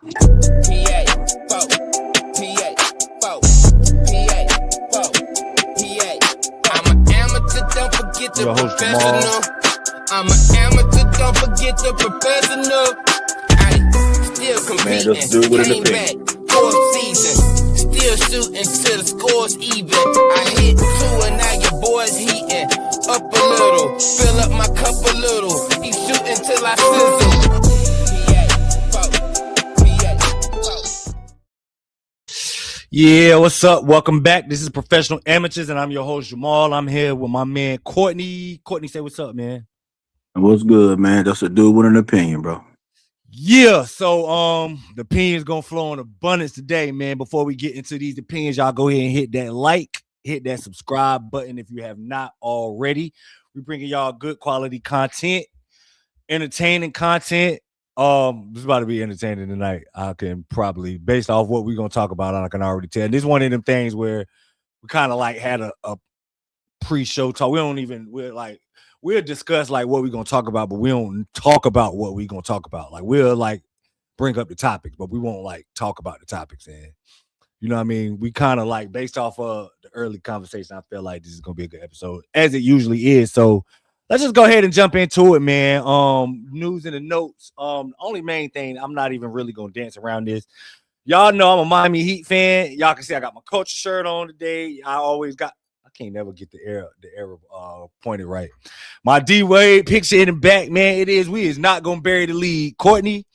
PA, folk, PA, folk, PA, folk, PA. I'm an amateur, don't forget the professional. I'm an amateur, don't forget the professional. I still competing, came back, fourth season. Still shooting till the score's even. I hit 2 and now your boy's heating. Up a little, fill up my cup a little. Keep shooting till I sizzle. Yeah, what's up? Welcome back. This is Professional Amateurs, and I'm your host, Jamal. I'm here with my man, Courtney. Courtney, say what's up, man. What's good, man? That's a dude with an opinion, bro. Yeah, so the opinions gonna flow in abundance today, man. Before we get into these opinions, y'all go ahead and hit that like, hit that subscribe button if you have not already. We're bringing y'all good quality content, entertaining content. This is about to be entertaining tonight. I can probably, based off what we're gonna talk about, I can already tell. And this is one of them things where we kind of like had a pre-show talk. We'll discuss like what we're gonna talk about, but we don't talk about what we're gonna talk about. Like we'll like bring up the topics, but we won't like talk about the topics. And you know what I mean? We kind of like based off of the early conversation, I feel like this is gonna be a good episode, as it usually is. So let's just go ahead and jump into it, man. News and the notes. Only main thing, I'm not even really gonna dance around this. Y'all know I'm a Miami Heat fan. Y'all can see I got my culture shirt on today. I can't never get the error pointed right. My D-Wade picture in the back, man. We is not gonna bury the lead. Courtney,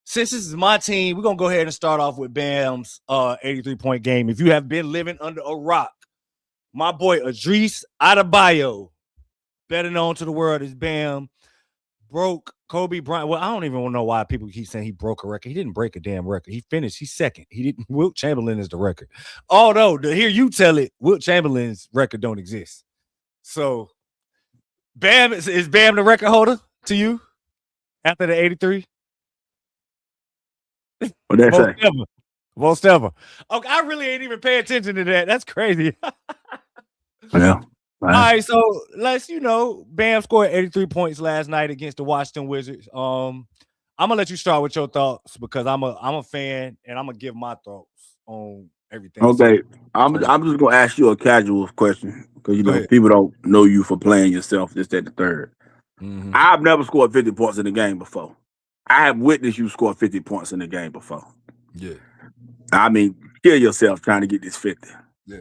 since this is my team, we're gonna go ahead and start off with Bam's 83-point game. If you have been living under a rock, my boy Bam Adebayo, better known to the world as Bam, broke Kobe Bryant. Well, I don't even know why people keep saying he broke a record. He didn't break a damn record. He finished. He's second. He didn't. Wilt Chamberlain is the record. Although to hear you tell it, Wilt Chamberlain's record don't exist. So Bam is Bam the record holder to you after the 83? What that say? Most ever. Okay, I really ain't even pay attention to that. That's crazy. Yeah. All right, so Bam scored 83 points last night against the Washington Wizards. I'm gonna let you start with your thoughts because I'm a fan and I'm gonna give my thoughts on everything. Okay, so, I'm just gonna ask you a casual question because people don't know you for playing yourself. This, that, the third. Mm-hmm. I've never scored 50 points in a game before. I have witnessed you score 50 points in a game before. Yeah. I mean, kill yourself trying to get this 50. Yeah.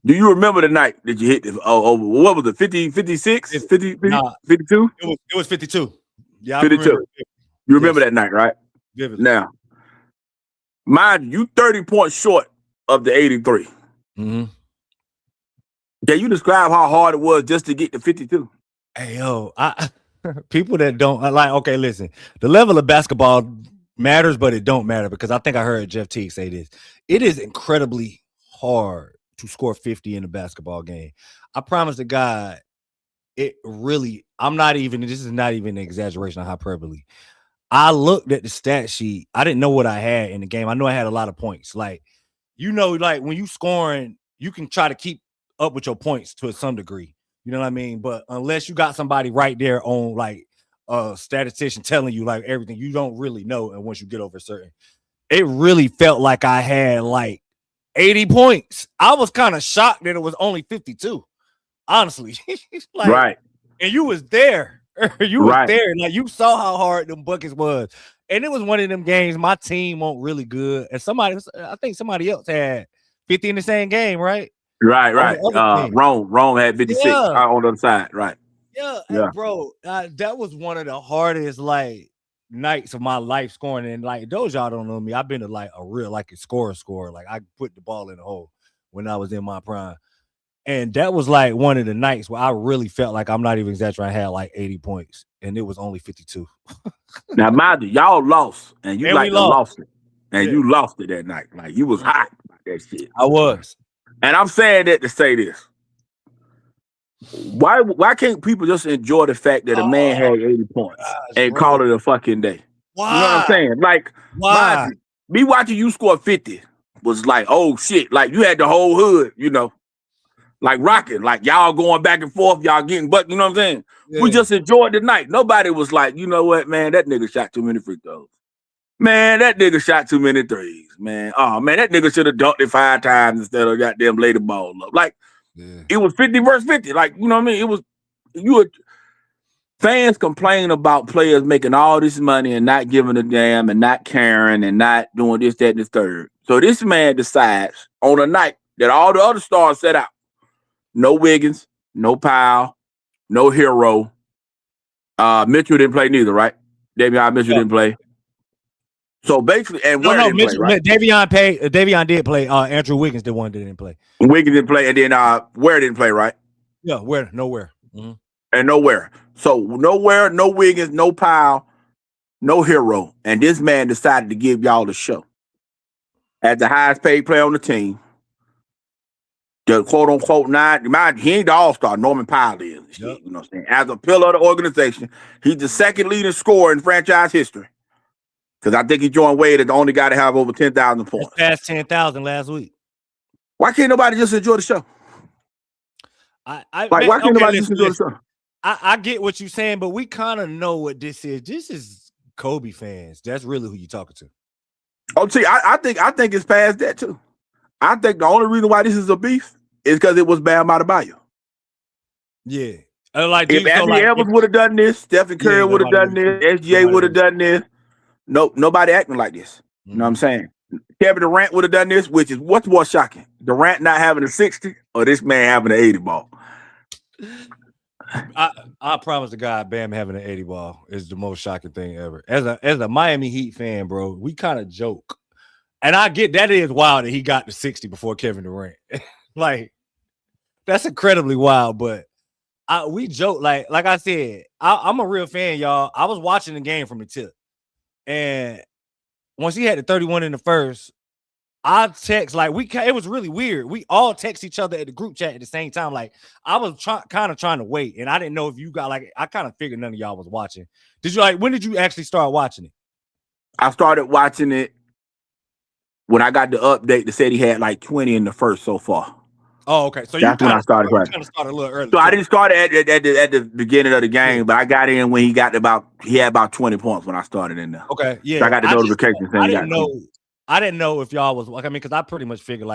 Do you remember the night that you hit this? What was it? 50, 56, 50, 52? It was 52. Yeah, 52. You remember that night, right? Vividly. Now, mind you, 30 points short of the 83. Mm-hmm. Can you describe how hard it was just to get to 52? Hey, yo, people that don't like, okay, listen, the level of basketball matters, but it don't matter because I think I heard Jeff Teague say this. It is incredibly hard to score 50 in a basketball game. I promise to God, this is not even an exaggeration of hyperbole. I looked at the stat sheet. I didn't know what I had in the game. I know I had a lot of points. Like when you scoring, you can try to keep up with your points to some degree. You know what I mean? But unless you got somebody right there on like a statistician telling you like everything, you don't really know. And once you get over certain, it really felt like I had like 80 points. I was kind of shocked that it was only 52. Honestly. Like, right. And you was there. You was there. Like you saw how hard them buckets was. And it was one of them games my team won't really good. And I think somebody else had 50 in the same game, right? Right. Rome had 56 on the other side. Right. Yeah. Hey, bro, that was one of the hardest like nights of my life scoring. And like those y'all don't know me, I've been to like a real like a scorer. Like I put the ball in the hole when I was in my prime. And that was like one of the nights where I really felt like I'm not even exaggerating. I had like 80 points and it was only 52. Now, mind you, y'all lost and you lost it. And you lost it that night. Like you was hot about that shit. I was. And I'm saying that to say this. Why can't people just enjoy the fact that a man had 80 points and call it a fucking day? Why? You know what I'm saying? Like, why? Me watching you score 50 was like, oh shit. Like you had the whole hood, like rocking, like y'all going back and forth, y'all getting you know what I'm saying? Yeah. We just enjoyed the night. Nobody was like, you know what, man, that nigga shot too many free throws. Man, that nigga shot too many threes, man. Oh, man, that nigga should have dunked it 5 times instead of goddamn lay the ball up. Like, It was 50 versus 50. Like, you know what I mean? It was, fans complain about players making all this money and not giving a damn and not caring and not doing this, that, and the third. So this man decides on a night that all the other stars set out. No Wiggins, no Powell, no Hero. Mitchell didn't play neither, right? Davion Mitchell didn't play. So basically, and Ware didn't play, right? Davion did play. Andrew Wiggins, the one that didn't play. Wiggins didn't play, and then Ware didn't play, right? Yeah, nowhere. Mm-hmm. And nowhere. So nowhere, no Wiggins, no Powell, no Hero. And this man decided to give y'all the show. As the highest paid player on the team, the quote unquote he ain't the all-star, Norman Powell is. Yep. You know what I'm saying? As a pillar of the organization, he's the second leading scorer in franchise history. Because I think he joined Wade as the only guy to have over 10,000 points. Past 10,000 last week. Why can't nobody just enjoy the show? Why can't nobody just enjoy the show? I get what you're saying, but we kind of know what this is. This is Kobe fans. That's really who you're talking to. Oh, see, I think it's past that too. I think the only reason why this is a beef is because it was Bam Adebayo. Yeah. If Anthony Edwards would have done this, Stephen Curry would have done this, SGA would have done this. Nobody acting like this. You know what I'm saying? Kevin Durant would have done this, which is what's more shocking? Durant not having a 60 or this man having an 80 ball? I promise to God, Bam having an 80 ball is the most shocking thing ever. As a Miami Heat fan, bro, we kind of joke. And I get that is wild that he got to 60 before Kevin Durant. Like, that's incredibly wild, but we joke. Like I said, I'm a real fan, y'all. I was watching the game from the tip. And once he had the 31 in the first, I text it was really weird. We all text each other at the group chat at the same time. Like I was kind of trying to wait, and I didn't know if you got I kind of figured none of y'all was watching. Did you when did you actually start watching it? I started watching it when I got the update that said he had 20 in the first so far. Oh, okay. So that's when I started watching. Kind of started a little early. So I didn't start at the beginning of the game, but I got in when he had about 20 points when I started in there. Okay, yeah. So I got the notification saying I didn't know if y'all was because I pretty much figured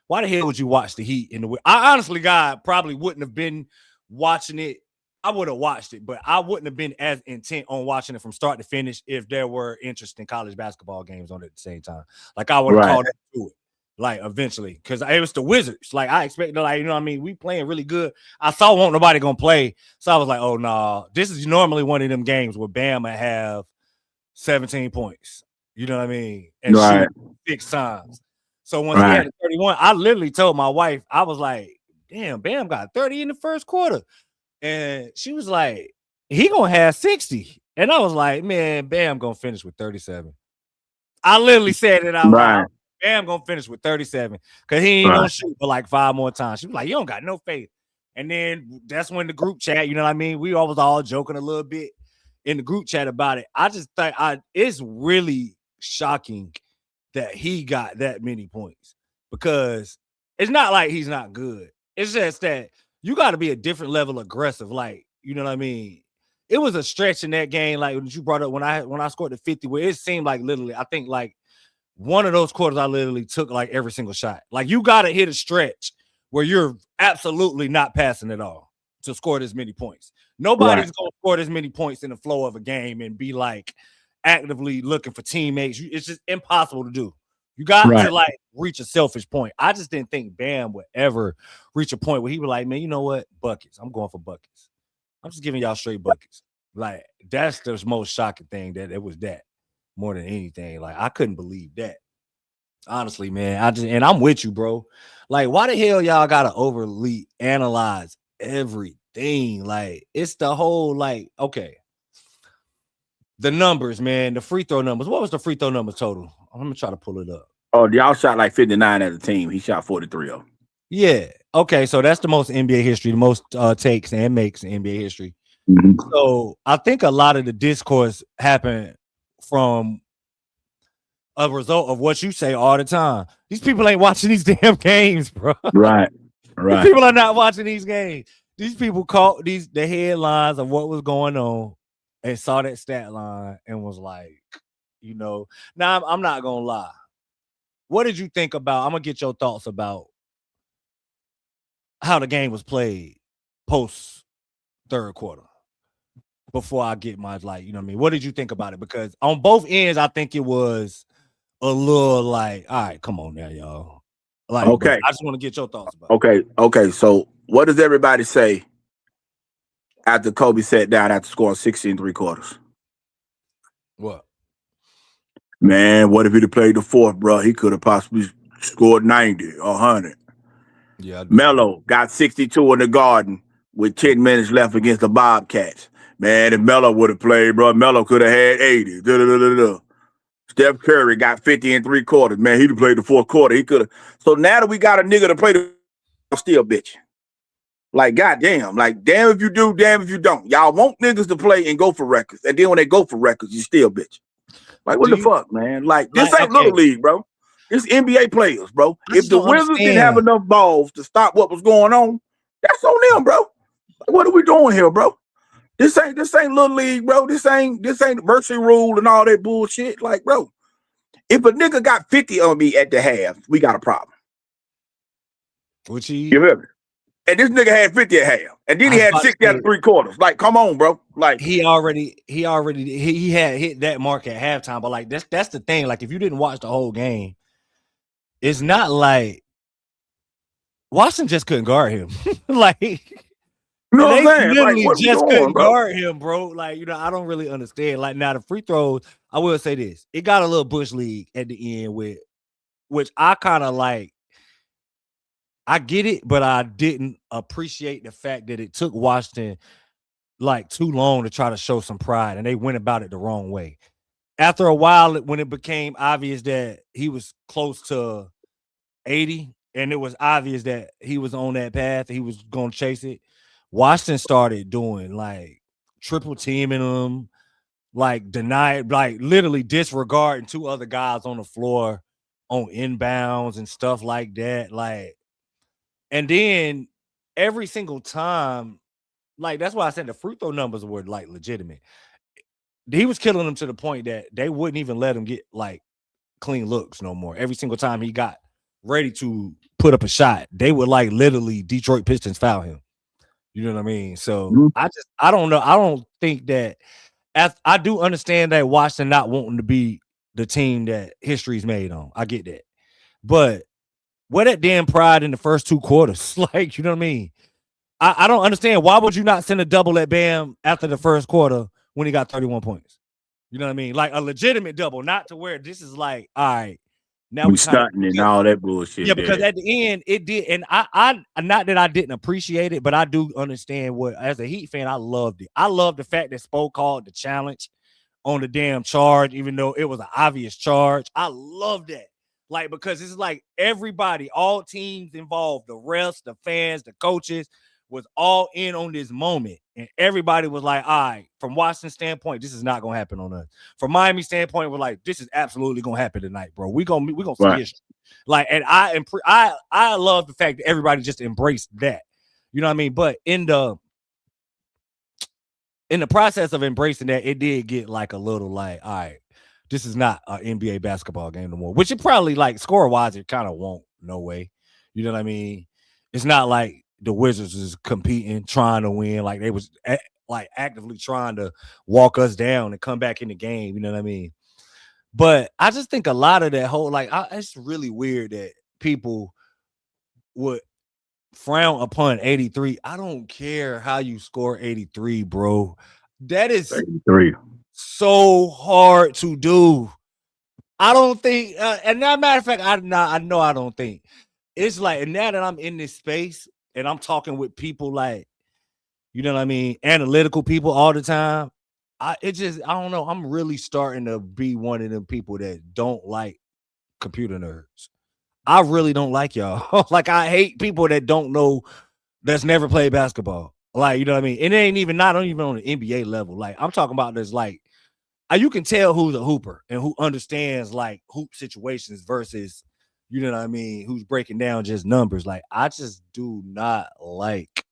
why the hell would you watch the Heat in the? I honestly, God, probably wouldn't have been watching it. I would have watched it, but I wouldn't have been as intent on watching it from start to finish if there were interesting college basketball games on it at the same time. I would have called up to it. Eventually, because it was the Wizards. I expected, you know what I mean? We playing really good. I saw won't nobody gonna play. So I was like, oh, no. This is normally one of them games where Bam might have 17 points. You know what I mean? And shoot 6 times. So once he had the 31, I literally told my wife, I was like, damn, Bam got 30 in the first quarter. And she was like, he gonna have 60. And I was like, man, Bam gonna finish with 37. I literally said it out loud. Bam gonna finish with 37 because he ain't gonna shoot for 5 more times. She was like, you don't got no faith. And then that's when the group chat, you know what I mean? We was all joking a little bit in the group chat about it. I just think it's really shocking that he got that many points because it's not like he's not good. It's just that you got to be a different level aggressive. You know what I mean? It was a stretch in that game, when you brought up when I scored the 50, where it seemed literally, I think one of those quarters I literally took every single shot. You got to hit a stretch where you're absolutely not passing at all to score this many points. Nobody's going to score this many points in the flow of a game and be actively looking for teammates. It's just impossible to do. You got to reach a selfish point. I just didn't think Bam would ever reach a point where he was like, man, you know what? Buckets. I'm going for buckets. I'm just giving y'all straight buckets. That's the most shocking thing that it was that. More than anything, I couldn't believe that. Honestly, man, and I'm with you, bro. Why the hell y'all gotta overly analyze everything? It's the whole okay. The numbers, man, the free throw numbers. What was the free throw numbers total? I'm gonna try to pull it up. Oh, y'all shot 59 as a team. He shot 43 of them. Yeah. Okay, so that's the most NBA history, the most takes and makes in NBA history. Mm-hmm. So I think a lot of the discourse happened from a result of what you say all the time. These people ain't watching these damn games, bro. Right. These people are not watching these games. These people caught the headlines of what was going on and saw that stat line and was like, you know. Now I'm not gonna lie. What did you think about? I'm gonna get your thoughts about how the game was played post third quarter before I get my you know what I mean? What did you think about it? Because on both ends, I think it was a little like, all right, come on now, y'all. Like, but I just want to get your thoughts about it. Okay. So what does everybody say after Kobe sat down after scoring 16 3/4? What? Man, what if he'd have played the fourth, bro? He could have possibly scored 90 or 100. Yeah. Melo got 62 in the Garden with 10 minutes left against the Bobcats. Man, if Melo would have played, bro, Melo could have had 80. Steph Curry got 50 in 3/4. Man, he'd have played the fourth quarter. He could have. So now that we got a nigga to play the still bitch. Like, goddamn. Like, damn if you do, damn if you don't. Y'all want niggas to play and go for records. And then when they go for records, you still bitch. Like, what the fuck, man? Like, this ain't Little League, bro. It's NBA players, bro. If the Wizards didn't have enough balls to stop what was going on, that's on them, bro. Like, what are we doing here, bro? This ain't Little League, bro. This ain't Mercy Rule and all that bullshit. Like, bro, if a nigga got 50 on me at the half, we got a problem. Which he? You hear me? And this nigga had 50 at half, and then he had 60 out of 3/4. Like, come on, bro. Like, he had hit that mark at halftime. But like, that's the thing. Like, if you didn't watch the whole game, it's not like Washington just couldn't guard him. Like, you know what I'm saying? Literally like, just couldn't guard him, bro. Like, you know, I don't really understand. Like, now the free throws, I will say this: it got a little bush league at the end with, which I kind of like. I get it, but I didn't appreciate the fact that it took Washington like too long to try to show some pride, and they went about it the wrong way. After a while, when it became obvious that he was close to 80, and it was obvious that he was on that path, he was going to chase it, Washington started doing like triple teaming him, like denied, like literally disregarding two other guys on the floor on inbounds and stuff like that. Like, and then every single time, like, that's why I said the free throw numbers were like legitimate. He was killing them to the point that they wouldn't even let him get like clean looks no more. Every single time he got ready to put up a shot, they would like literally Detroit Pistons foul him. You know what I mean? So I don't know. I don't think that I do understand that Washington not wanting to be the team that history's made on. I get that. But where that damn pride in the first two quarters? Like, you know what I mean? I don't understand. Why would you not send a double at Bam after the first quarter when he got 31 points? You know what I mean? Like a legitimate double, not to where this is like, all right, now we stunting and all that bullshit. Yeah, because at the end it did, and I not that I didn't appreciate it, but I do understand what, as a Heat fan, I loved it. I love the fact that Spo called the challenge on the damn charge, even though it was an obvious charge. I love that. Like, because it's like everybody, all teams involved, the refs, the fans, the coaches, was all in on this moment, and everybody was like, all right, from Washington standpoint, this is not gonna happen on us. From Miami standpoint, we're like, this is absolutely gonna happen tonight, bro. We're gonna see history. Like, and I love the fact that everybody just embraced that. You know what I mean? But in the process of embracing that, it did get like a little like, all right, this is not an NBA basketball game no more, which it probably, like, score-wise, it kind of won't, no way. You know what I mean? It's not like the Wizards is competing, trying to win. Like, they was like actively trying to walk us down and come back in the game. You know what I mean? But I just think a lot of that whole, like, it's really weird that people would frown upon 83. I don't care how you score 83, bro. That is 83. So hard to do. I don't think, and as a matter of fact, I know I don't think. It's like, and now that I'm in this space and I'm talking with people like, you know what I mean, analytical people all the time, I don't know. I'm really starting to be one of them people that don't like computer nerds. I really don't like y'all. Like, I hate people that don't know, that's never played basketball. Like, you know what I mean? It ain't even, not even on the NBA level. Like, I'm talking about this, like, you can tell who's a hooper and who understands like hoop situations versus, you know what I mean, who's breaking down just numbers. Like, I just do not like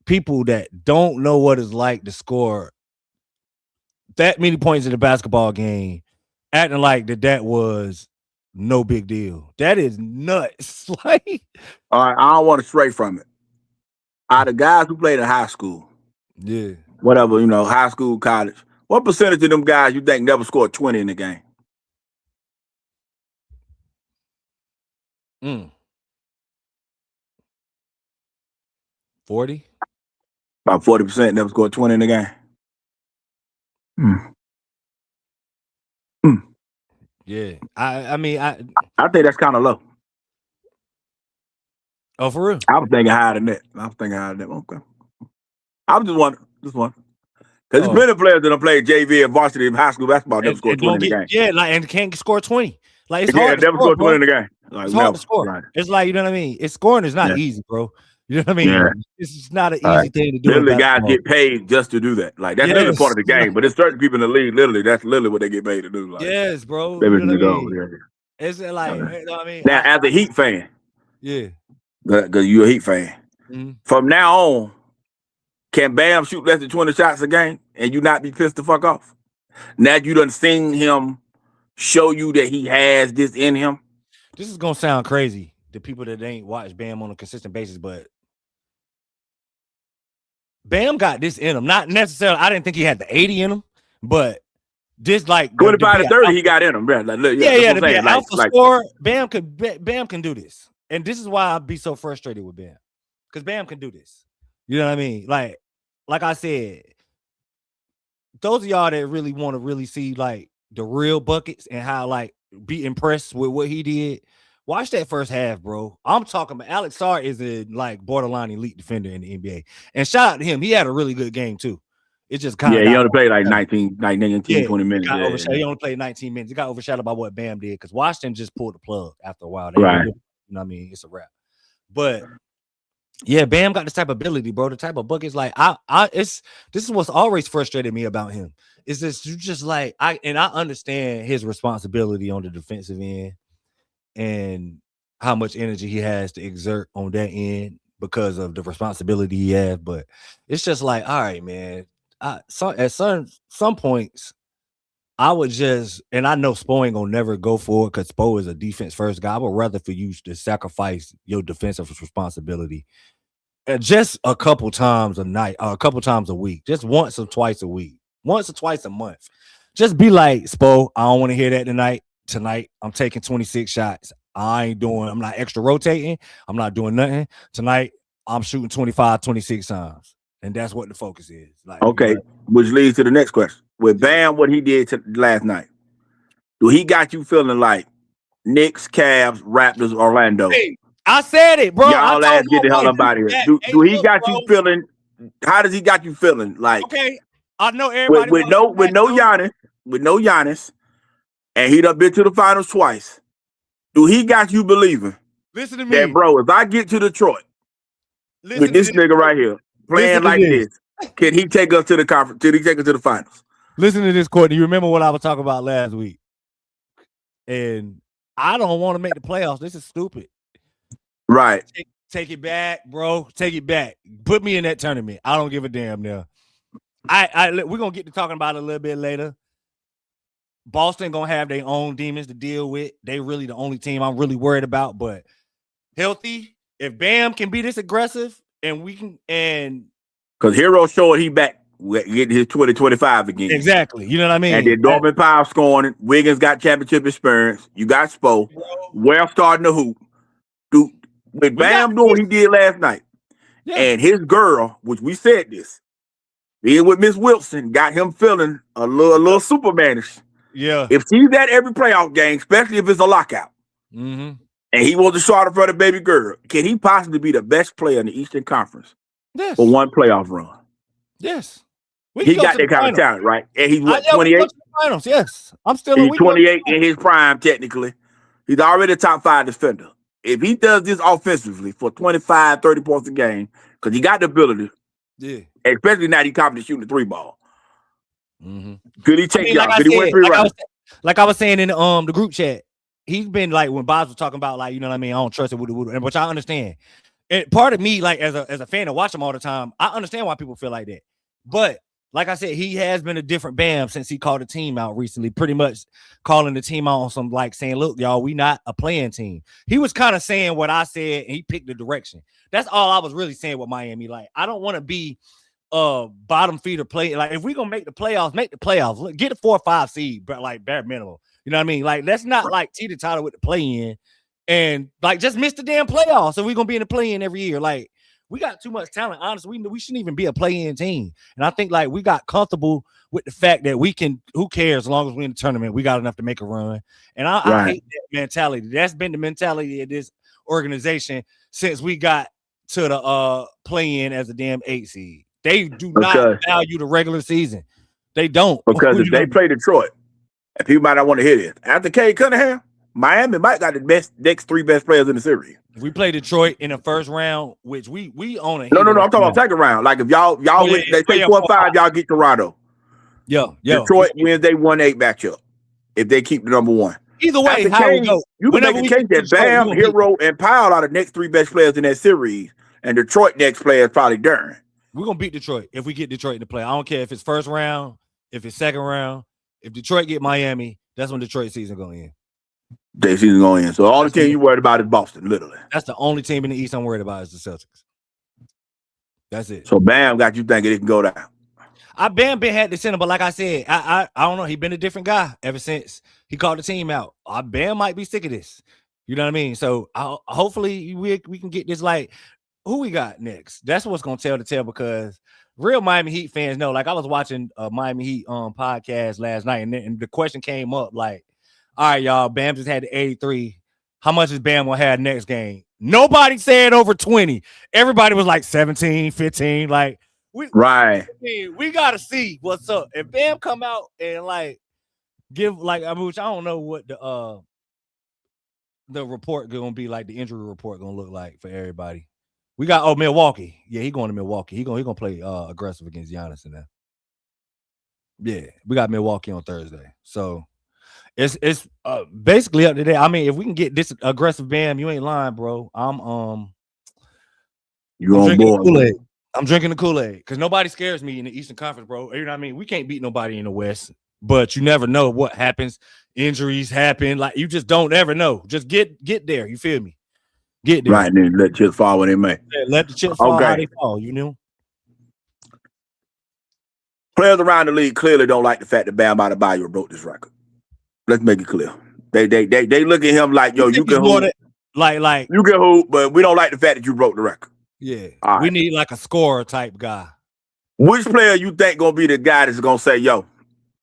people that don't know what it's like to score that many points in a basketball game acting like that was no big deal. That is nuts. Like, all right, I don't want to stray from it. Out of guys who played in high school, yeah. whatever, high school, college, what percentage of them guys you think never scored 20 in the game? 40? About 40% never scored 20 in the game. Yeah. I mean, I think that's kind of low. Oh, for real? I was thinking higher than that. Okay. I was just wondering. Because there's plenty of players that have played JV and varsity in high school basketball never scored 20 in the game. Yeah, like, and can't score 20. Like, it's hard to never score, scored 20 in the game. Like, it's hard to score. Right. It's like, you know what I mean? Scoring is not easy, bro. You know what I mean? Yeah. It's just not an easy thing to do. Literally, guys get paid just to do that. Like, that's literally part of the game. But there's certain people in the league, literally, that's literally what they get paid to do. Like, yes, bro. You know what I mean? It's like, you know what I mean? Now, as a Heat fan, yeah, because you're a Heat fan, mm-hmm. From now on, can Bam shoot less than 20 shots a game and you not be pissed the fuck off? Now you done seen him show you that he has this in him. This is gonna sound crazy to people that ain't watch Bam on a consistent basis, but Bam got this in him. Not necessarily, I didn't think he had the 80 in him, but this like 25 to 30 he got in him, bro. Like, to be an alpha scorer, Bam can do this. And this is why I'd be so frustrated with Bam. Because Bam can do this. You know what I mean? Like I said, those of y'all that really want to really see like the real buckets and how like be impressed with what he did, watch that first half, bro. I'm talking about Alex Sarr is a like borderline elite defender in the NBA. And shout out to him. He had a really good game too. It just kind of he only played like 19, 20 minutes. He only played 19 minutes. It got overshadowed by what Bam did because Washington just pulled the plug after a while. Right. You know what I mean? It's a wrap. But yeah, Bam got this type of ability, bro. The type of buckets, like this is what's always frustrated me about him. Is this you just like I understand his responsibility on the defensive end and how much energy he has to exert on that end because of the responsibility he has. But it's just like, all right, man. At some points, I would just, and I know Spo ain't gonna never go for it because Spo is a defense first guy. I would rather for you to sacrifice your defensive responsibility just a couple times a night, or a couple times a week, just once or twice a week, once or twice a month. Just be like, Spo, I don't want to hear that tonight. Tonight, I'm taking 26 shots. I'm not extra rotating. I'm not doing nothing. Tonight, I'm shooting 25, 26 times. And that's what the focus is. Like, okay, which leads to the next question. With Bam, what he did last night, do he got you feeling like Knicks, Cavs, Raptors, Orlando? Hey, I said it, bro. Y'all ass get the hell up out of here. Do he got you feeling? How does he got you feeling? Like, okay, I know everybody with no Giannis, and he done been to the finals twice. Do he got you believing? Listen to me, that, bro. If I get to Detroit with this nigga right here playing like this, can he take us to the conference? Can he take us to the finals? Listen to this, Courtney. You remember what I was talking about last week? And I don't want to make the playoffs. This is stupid. Right. Take it back, bro. Take it back. Put me in that tournament. I don't give a damn now. We're gonna get to talking about it a little bit later. Boston gonna have their own demons to deal with. They really the only team I'm really worried about. But healthy, if Bam can be this aggressive, and we can, and because Hero showed he back getting his 2025 again. Exactly. You know what I mean? And then Norman Powell scoring. Wiggins got championship experience. You got Spo. Well starting to hoop. Dude, with Bam doing what he did last night, and his girl, which we said this, being with Miss Wilson, got him feeling a little Supermanish. Yeah. If she's at every playoff game, especially if it's a lockout, and he wants to start for the baby girl, can he possibly be the best player in the Eastern Conference for one playoff run? Yes. He got that kind of talent, right? And he's what, 28? Finals, yes. I'm still. He's 28 in his prime, technically. He's already a top 5 defender. If he does this offensively for 25, 30 points a game, because he got the ability, especially now he's confident shooting the 3 ball. Could he take y'all? Could he win 3 rounds? Like I was saying in the group chat, he's been like when Bobs was talking about like, you know what I mean, I don't trust it, which I understand. And part of me, like as a fan of watch him all the time, I understand why people feel like that. But like I said, he has been a different Bam since he called the team out recently, pretty much calling the team out on some like saying, look, y'all, we not a playing team. He was kind of saying what I said and he picked the direction. That's all I was really saying with Miami. Like, I don't want to be bottom feeder play. Like, if we're gonna make the playoffs, make the playoffs. Get a 4 or 5 seed, but like bare minimum. You know what I mean? Like, let's not like teeter-totter with the play-in and like just miss the damn playoffs. So we're gonna be in the play-in every year. Like, we got too much talent. Honestly, we shouldn't even be a play-in team. And I think like we got comfortable with the fact that we can, who cares, as long as we're in the tournament, we got enough to make a run. And I hate that mentality. That's been the mentality of this organization since we got to the play-in as a damn 8 seed. They do not value the regular season. They don't. Because if they play Detroit, and people might not want to hear this, after Cade Cunningham, Miami might got the next 3 best players in the series. If we play Detroit in the first round, which we own it. No, I'm talking about second round. Like if y'all win, they take 4 or 5, y'all get Toronto. Yo. Detroit wins they 1-8 matchup if they keep the number 1. Either way, how we go. You can make a case that Bam, Hero, and Powell are the next 3 best players in that series, and Detroit next player is probably Duran. We're gonna beat Detroit if we get Detroit in the play. I don't care if it's first round, if it's second round. If Detroit get Miami, that's when Detroit season going in. Their season going in. So the only team you worried about is Boston, literally. That's the only team in the East I'm worried about is the Celtics. That's it. So Bam got you thinking it can go down. Bam been had the center, but like I said, I don't know. He been a different guy ever since he called the team out. Bam might be sick of this. You know what I mean? So hopefully we can get this. Like, who we got next? That's what's gonna tell the tale, because real Miami Heat fans know. Like, I was watching a Miami Heat podcast last night, and the question came up like, all right, y'all, Bam just had the 83. How much is Bam gonna have next game? Nobody said over 20. Everybody was like 17, 15. Like, we gotta see what's up. If Bam come out and like give like I don't know what the report gonna be like, the injury report gonna look like for everybody. We got Milwaukee. Yeah, he going to Milwaukee. He gonna play aggressive against Giannis in there. Yeah, we got Milwaukee on Thursday. So it's basically up to that. I mean, if we can get this aggressive Bam, you ain't lying, bro. I'm drinking Kool-Aid. I'm drinking the Kool-Aid because nobody scares me in the Eastern Conference, bro. You know what I mean? We can't beat nobody in the West, but you never know what happens. Injuries happen. Like, you just don't ever know. Just get there. You feel me? Get there. Right, then let chips fall when they may. Yeah, let the chips fall how they fall, you know? Players around the league clearly don't like the fact that Bam Adebayo broke this record. Let's make it clear. They look at him like, yo, you can hoop. Like you can hoop, but we don't like the fact that you broke the record. Yeah. We need like a scorer type guy. Which player you think gonna be the guy that's gonna say, yo,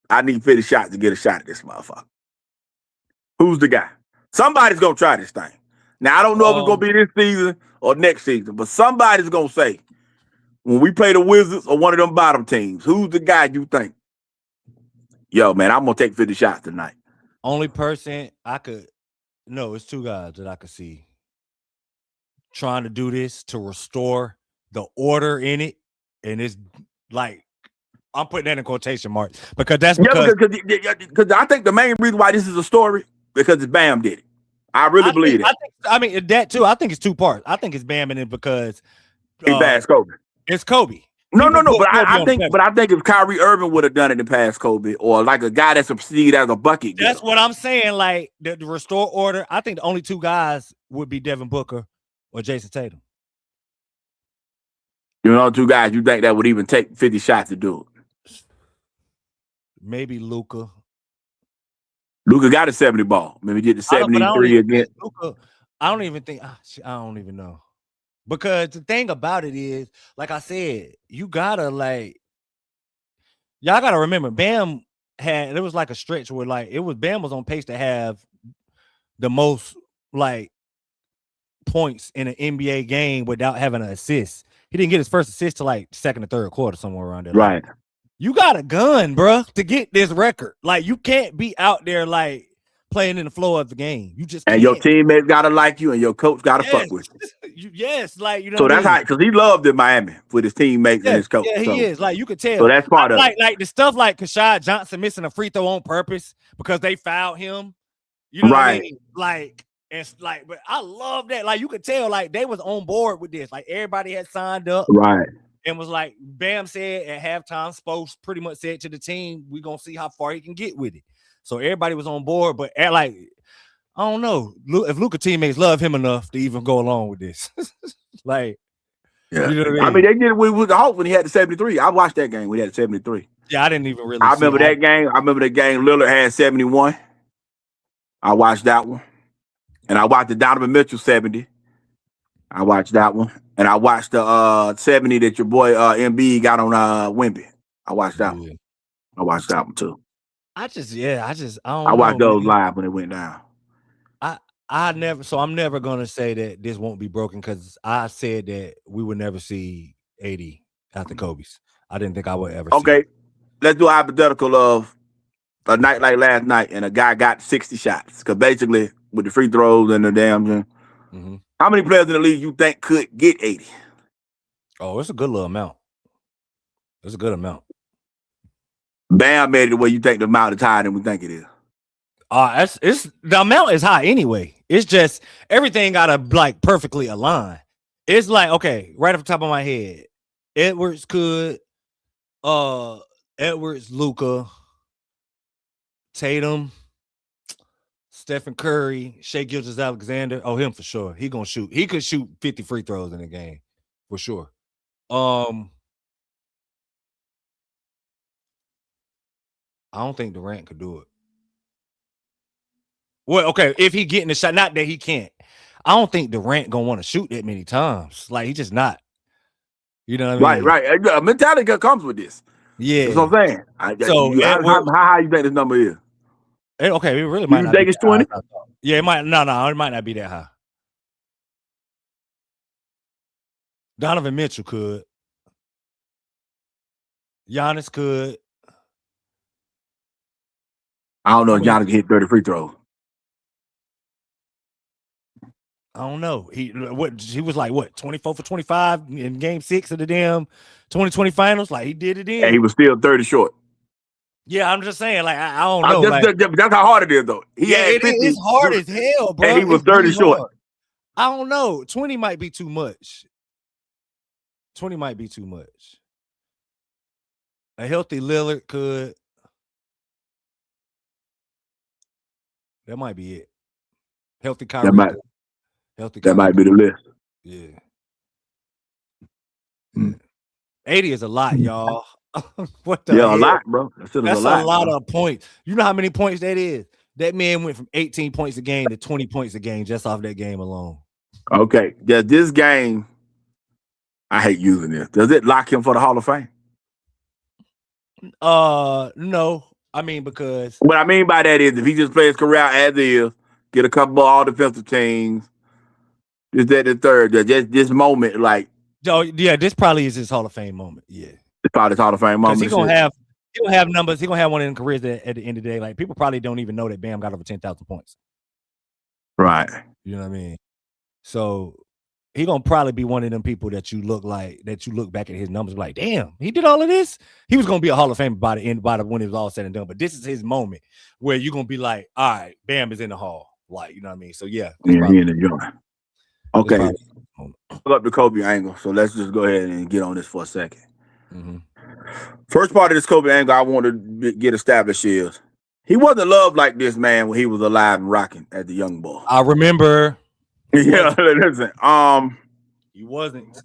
I need 50 shots to get a shot at this motherfucker? Who's the guy? Somebody's gonna try this thing. Now, I don't know if it's gonna be this season or next season, but somebody's gonna say, when we play the Wizards or one of them bottom teams, who's the guy you think? Yo, man, I'm gonna take 50 shots tonight. Only person it's 2 guys that I could see trying to do this to restore the order in it. And it's like, I'm putting that in quotation marks because because I think the main reason why this is a story because Bam did it. I really believe it. I mean that too. I think it's 2 parts. I think it's Bam in it because he passed Kobe. It's Kobe. No. But I think if Kyrie Irving would have done it in past Kobe, or like a guy that's perceived as a bucket getter. That's what I'm saying. Like the restore order. I think the only 2 guys would be Devin Booker or Jason Tatum. You know, 2 guys you think that would even take 50 shots to do it? Maybe Luka. Luka got a 70 ball. Maybe get the 73 again. I don't even think. I don't even know. Because the thing about it is, like I said, y'all gotta remember, Bam there was like a stretch where Bam was on pace to have the most points in an NBA game without having an assist. He didn't get his first assist till second or third quarter, somewhere around there. Right. You got a gun, bro, to get this record. Like, you can't be out there playing in the flow of the game. You just can't. And your teammates gotta like you, and your coach gotta fuck with you. So that's how, because he loved in Miami with his teammates and his coach. Yeah, he is. You could tell. So that's part of it. Like the stuff like Kashad Johnson missing a free throw on purpose because they fouled him. You know what I mean? But I love that. You could tell they was on board with this. Everybody had signed up. Right. and was like, Bam said at halftime, Spokes pretty much said to the team, we're going to see how far he can get with it. So everybody was on board, but I don't know if Luka teammates love him enough to even go along with this. Like, yeah. You know what I mean, they did it with the Hawks when he had the 73. I watched that game when he had the 73. Yeah, I didn't even really I remember that game. I remember the game Lillard had 71. I watched that one. And I watched the Donovan Mitchell 70. I watched that one. And I watched the 70 that your boy MB got on Wemby. I watched that one. I watched that one too. I don't I watched those live when it went down. I'm never gonna say that this won't be broken because I said that we would never see 80 after Kobe's. I didn't think I would ever see it. Let's do a hypothetical of a night like last night and a guy got 60 shots. Because basically, with the free throws and the damn how many players in the league you think could get 80? Oh, it's a good little amount. It's a good amount. Bam made it the way you think the amount is higher than we think it is. It's the amount is high anyway. It's just everything gotta like perfectly align. It's like, okay, right off the top of my head, Edwards could, Edwards, Luka, Tatum, Stephen Curry, Shai Gilgeous-Alexander. Oh, him for sure. He gonna shoot. He could shoot 50 free throws in a game for sure. I don't think Durant could do it. Well, okay, if he getting the shot, not that he can't. I don't think Durant gonna want to shoot that many times. Like, he just not. You know what I mean? Right. Mentality comes with this. Yeah. That's what I'm saying. How high you think this number is? Okay, it really might not think it's 20? Yeah, it might. No, it might not be that high. Donovan Mitchell could. Giannis could. I don't know if Giannis can hit 30 free throws. I don't know. He was like, what, 24 for 25 in game 6 of the damn 2020 finals? Like, he did it in. And he was still 30 short. Yeah, I'm just saying, like, I don't know. That's how hard it is, though. It's hard as hell, bro. And he was 30 short. Hard. I don't know. 20 might be too much. 20 might be too much. A healthy Lillard could. That might be it. Healthy Kyrie. That might be the list. Yeah. 80 is a lot, y'all. What the hell? A lot, bro. That's a lot of points. You know how many points that is? That man went from 18 points a game to 20 points a game just off that game alone. Okay. Does this game, I hate using this, does it lock him for the Hall of Fame? No. I mean, because what I mean by that is if he just plays his career as is, get a couple of all defensive teams, is that the third? Just this moment, like, oh yeah, this probably is his Hall of Fame moment. Yeah, it's probably his Hall of Fame moment. He's gonna have numbers. He's gonna have one in careers that at the end of the day, like, people probably don't even know that Bam got over 10,000 points. Right. You know what I mean? So he gonna probably be one of them people that you look back at his numbers like, damn, he did all of this. He was gonna be a Hall of Fame by when it was all said and done. But this is his moment where you're gonna be like, all right, Bam is in the Hall. Like, you know what I mean? So yeah, he in the joint. Okay. Look up the Kobe angle. So let's just go ahead and get on this for a second. First part of this Kobe angle I want to get established is he wasn't loved like this, man, when he was alive and rocking as the young boy. I remember. Yeah, listen. He wasn't.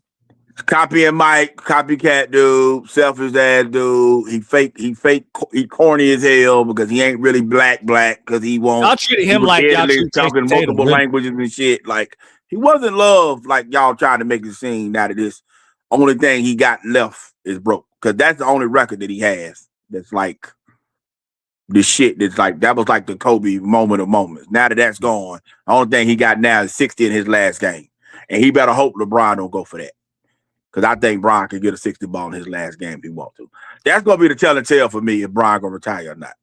Copying Mike, copycat dude, selfish ass dude. He corny as hell because he ain't really black because he won't. Y'all treated him like y'all talking multiple languages and shit. Like, he wasn't loved like y'all trying to make it seem out of this. Only thing he got left is broke, because that's the only record that he has that's like the shit that's like, that was like the Kobe moment of moments. Now that that's gone, the only thing he got now is 60 in his last game. And he better hope LeBron don't go for that, because I think Bron could get a 60 ball in his last game if he wants to. That's going to be the telling tale for me if Bron going to retire or not.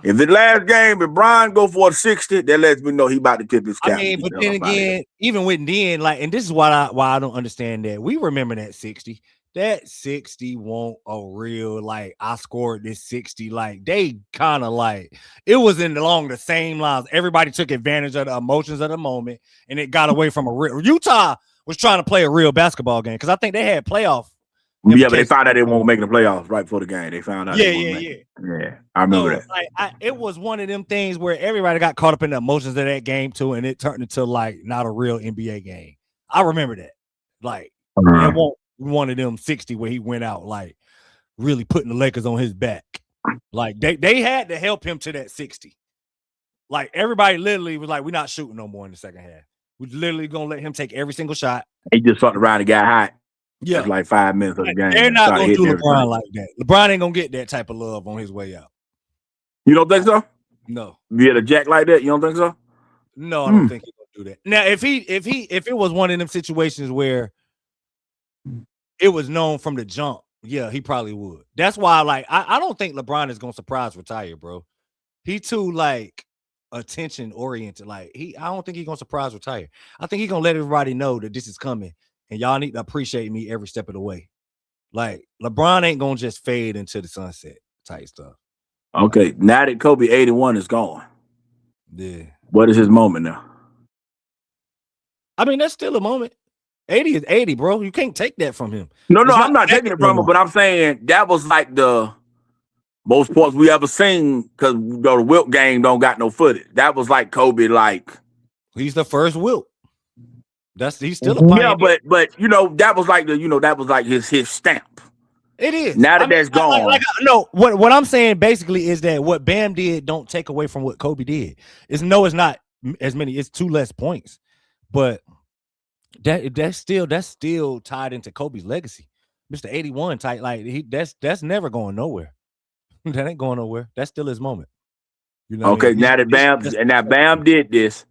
If the last game, if Bron go for a 60, that lets me know he about to tip his cap. I mean, but then again, even with then, like, and this is why I don't understand that. We remember that 60. That 60 won't a real, like, I scored this 60. Like, they kind of like, it was along the same lines. Everybody took advantage of the emotions of the moment, and it got away from a real. Utah was trying to play a real basketball game, because I think they had playoff Yeah, but they found out they won't make the playoffs right before the game. They found out. Yeah. I remember that. Like, it was one of them things where everybody got caught up in the emotions of that game too, and it turned into like not a real NBA game. I remember that. Like, it won't one of them 60 where he went out like really putting the Lakers on his back. Like they had to help him to that 60. Like everybody literally was like, we're not shooting no more in the second half. We're literally gonna let him take every single shot. He just fucked around and got hot. Yeah, that's like 5 minutes of the game. They're not gonna do LeBron like that. LeBron ain't gonna get that type of love on his way out. You don't think so? No. You had a jack like that? You don't think so? No, I don't think he's gonna do that. Now, if it was one of them situations where it was known from the jump, yeah, he probably would. That's why, like, I don't think LeBron is gonna surprise retire, bro. He too like attention oriented. Like I don't think he's gonna surprise retire. I think he's gonna let everybody know that this is coming, and y'all need to appreciate me every step of the way. Like LeBron ain't gonna just fade into the sunset type stuff. Okay, now that Kobe 81 is gone, yeah, what is his moment now? I mean, that's still a moment. 80 is 80, bro. You can't take that from him. No, I'm not taking it from him, but I'm saying that was like the most points we ever seen because the Wilt game don't got no footage. That was like Kobe, like he's the first Wilt. He's still a pioneer. Yeah, but that was like that was like his stamp. It is. Now that that's gone. No, what I'm saying basically is that what Bam did don't take away from what Kobe did. It's not as many. It's 2 less points, but that's still tied into Kobe's legacy. Mr. 81 type, like that's never going nowhere. That ain't going nowhere. That's still his moment. You know. Okay, now that Bam did this,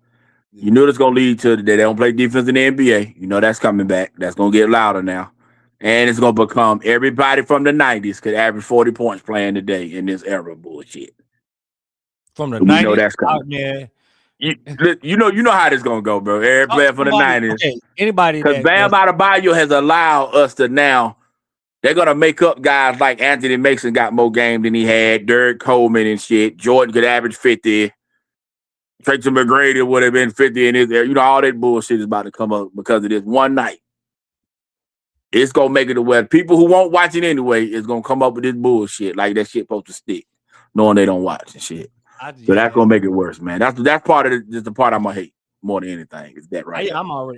you know it's gonna lead to they don't play defense in the NBA. You know that's coming back. That's gonna get louder now. And it's gonna become everybody from the 90s could average 40 points playing today in this era bullshit. From the 90s, know that's coming. Man. You know how this gonna go, bro. Every player from the 90s. Okay, anybody because Bam Adebayo has allowed us to now. They're gonna make up guys like Anthony Mason got more game than he had. Derek Coleman and shit. Jordan could average 50. Tracy McGrady would have been 50 in his there. All that bullshit is about to come up because of this one night. It's gonna make it to where people who won't watch it anyway is gonna come up with this bullshit like that shit supposed to stick, knowing they don't watch and shit. So that's gonna make it worse, man. That's part of the part I'm gonna hate more than anything. Is that right? I'm gonna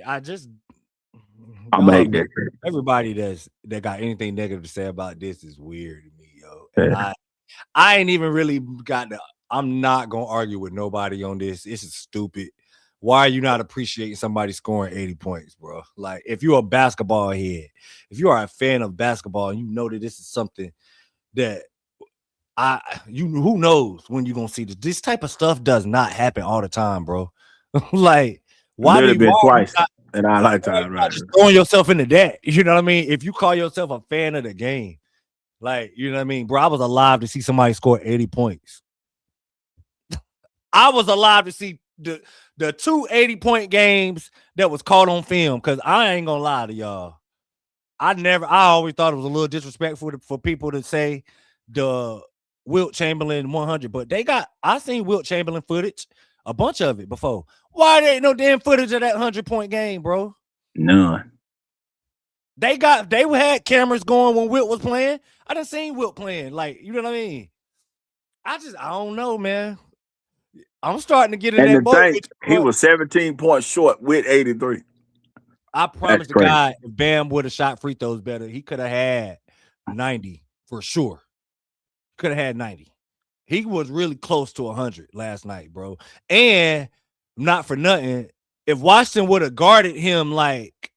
hate that. Everybody that got anything negative to say about this is weird to me, yo. And I ain't even really I'm not gonna argue with nobody on this. This is stupid. Why are you not appreciating somebody scoring 80 points, bro? Like, if you're a basketball head, if you are a fan of basketball, and you know that this is something that who knows when you're gonna see this. This type of stuff does not happen all the time, bro. Like, why have been twice in our lifetime, right? Just throwing yourself into that. You know what I mean? If you call yourself a fan of the game, like, you know what I mean, bro. I was alive to see somebody score 80 points. I was alive to see the 2 80-point games that was caught on film, because I ain't gonna lie to y'all. I always thought it was a little disrespectful for people to say the Wilt Chamberlain 100, but I seen Wilt Chamberlain footage, a bunch of it before. Why there ain't no damn footage of that 100-point game, bro? None. They had cameras going when Wilt was playing. I done seen Wilt playing, like, you know what I mean? I don't know, man. I'm starting to get in that boat. He was 17 points short with 83. I promise the guy, if Bam would have shot free throws better, he could have had 90 for sure. Could have had 90. He was really close to 100 last night, bro. And not for nothing, if Washington would have guarded him like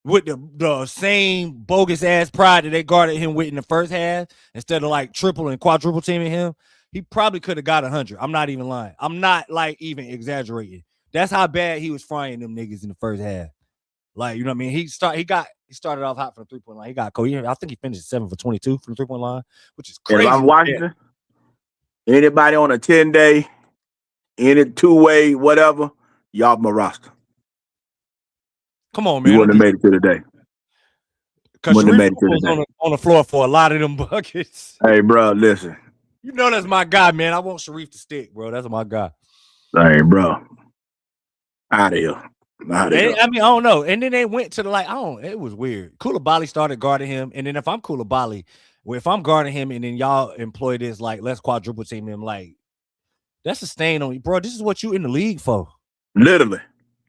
with the same bogus ass pride that they guarded him with in the first half, instead of like triple and quadruple teaming him, he probably could have got 100. I'm not even lying. I'm not like even exaggerating. That's how bad he was frying them niggas in the first half. Like, you know what I mean? He started off hot from the 3-point line. He got I think he finished 7 for 22 from the 3-point line, which is crazy. If I'm Washington, anybody on a 10-day, any 2-way, whatever, y'all my roster. Come on, man. You wouldn't have made it to the day. Because Sharif was on the floor for a lot of them buckets. Hey, bro, listen. You know that's my guy, man. I want Sharif to stick, bro. That's my guy. Hey, bro. Out of here. I mean, I don't know. And then they went to it was weird. Koulibaly started guarding him. And then if I'm Koulibaly, if I'm guarding him and then y'all employ this, let's quadruple team him, that's a stain on you, bro. This is what you in the league for. Literally.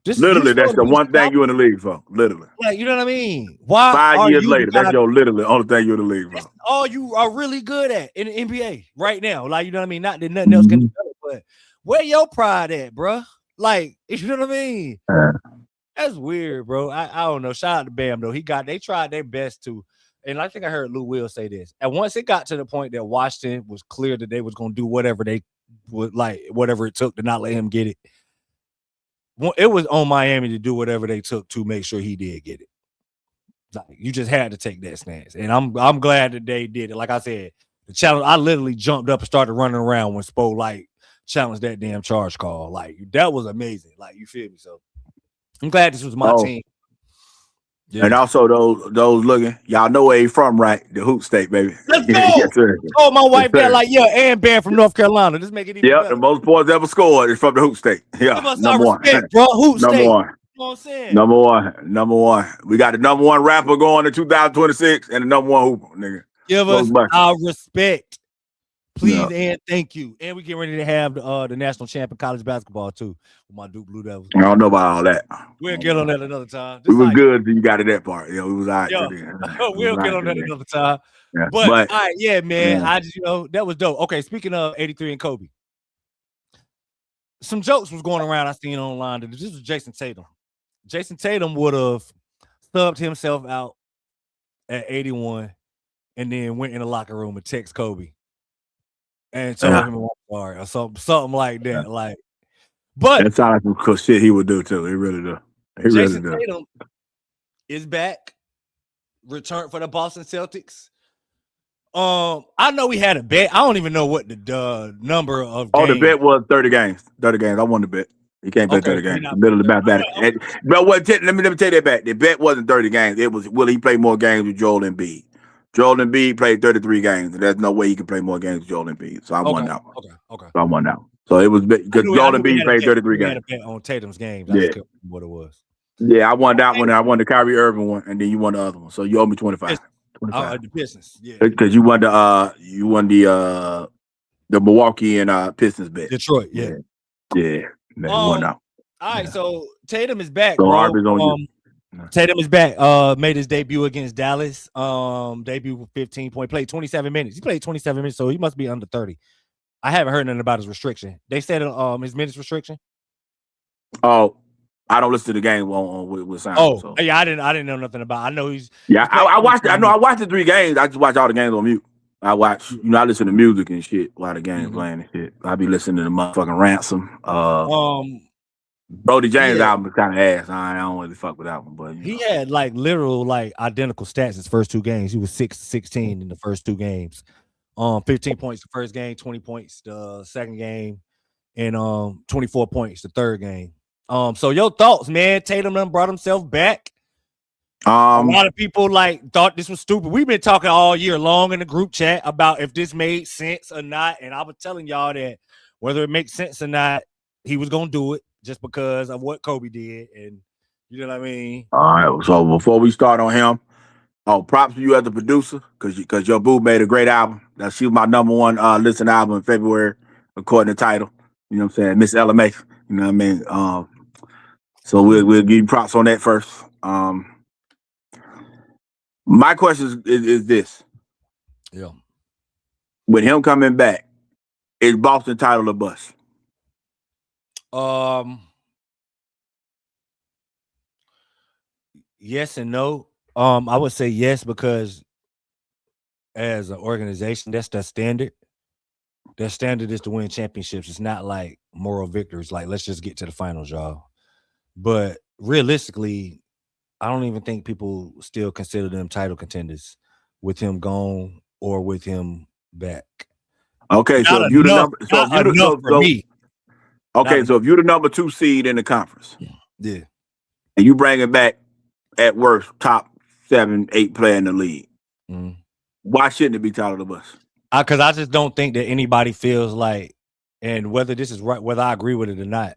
Literally, that's the one thing you in the league for. Literally. You know what I mean? Why 5 years later, that's your literally only thing you're in the league for. That's all you are really good at in the NBA right now. You know what I mean? Not that nothing else can develop, but where your pride at, bro? You know what I mean? That's weird, bro. I don't know. Shout out to Bam, though. They tried their best to, and I think I heard Lou Will say this. And once it got to the point that Washington was clear that they was going to do whatever they would, whatever it took to not let him get it, it was on Miami to do whatever they took to make sure he did get it. You just had to take that stance. And I'm glad that they did it. Like I said, the challenge, I literally jumped up and started running around when Spo challenged that damn charge call. That was amazing. You feel me? So I'm glad this was my team. Yeah. And also those looking, y'all know where he from, right? The Hoop State, baby. Let's go. Yes, oh, my wife that and Bam from North Carolina. Let's make it even better. The most points ever scored is from the Hoop State. Yeah, number one. Respect, bro. Hoop number State. One. You know what I'm saying? Number one. We got the number one rapper going in 2026 and the number one hooper, nigga. Give us our respect. Please and thank you. And we get ready to have the national champ in college basketball too with my Duke Blue Devils. I don't know about all that. We'll get on that another time. We was good until you got to that part. We was all right. We'll get on that another time. Yeah. But all right, yeah, man. I just that was dope. Okay, speaking of 83 and Kobe, some jokes was going around I seen online. This was Jason Tatum. Jason Tatum would have subbed himself out at 81 and then went in the locker room and text Kobe and told him I'm sorry or something like that. But that sounds like some shit he would do too. He really do. Jason Tatum is back, returned for the Boston Celtics. I know we had a bet. I don't even know what the number of games. The bet was 30 games. 30 games. I won the bet. You can't bet 30 games. Middle of the mathematics. But let me take that back. The bet wasn't 30 games. It was will he play more games with Joel Embiid? Joel Embiid played 33 games, and there's no way he can play more games with Joel Embiid. So I won that one. Okay. So I won that one. So it was because Joel Embiid played 33 games. We had a bet on Tatum's games. I just couldn't remember what it was. Yeah, I won that one. And I won the Kyrie Irving one, and then you won the other one. So you owe me 25. The business, yeah. Because you won the Milwaukee and Pistons bet. Detroit, yeah. Yeah. Man, won out. All right, so Tatum is back. So bro. Tatum is back. Made his debut against Dallas. Debut with 15 point, played 27 minutes. He played 27 minutes, so he must be under 30. I haven't heard nothing about his restriction. They said his minutes restriction. Oh, I don't listen to the game with sound. Yeah, I didn't know nothing about. I know he's. Yeah, I watched. I watched the 3 games. I just watch all the games on mute. I watch. I listen to music and shit while the game's playing and shit. I be listening to the motherfucking Ransom. Brody James album is kind of ass. I don't really fuck with that one, but he had literal identical stats his first 2 games. He was 6-16 in the first 2 games. 15 points the first game, 20 points the second game, and 24 points the third game. So your thoughts, man? Tatum done brought himself back. A lot of people thought this was stupid. We've been talking all year long in the group chat about if this made sense or not, and I was telling y'all that whether it makes sense or not, he was gonna do it just because of what Kobe did, and you know what I mean. All right. So before we start on him, props to you as a producer because your boo made a great album. She was my number 1 listen album in February, according to Title. You know what I'm saying, Miss LMA. You know what I mean. So we'll give you props on that first. My question is this. Yeah. With him coming back, is Boston Title a bust? Yes and no. I would say yes because as an organization, that's their standard. Their standard is to win championships. It's not like moral victories. Let's just get to the finals, y'all. But realistically, I don't even think people still consider them title contenders with him gone or with him back. Okay, so if you're the number, so if you're the number 2 seed in the conference, yeah, and you bring it back at worst top 7, 8 player in the league, why shouldn't it be title of us? Because I just don't think that anybody feels and whether this is right, whether I agree with it or not,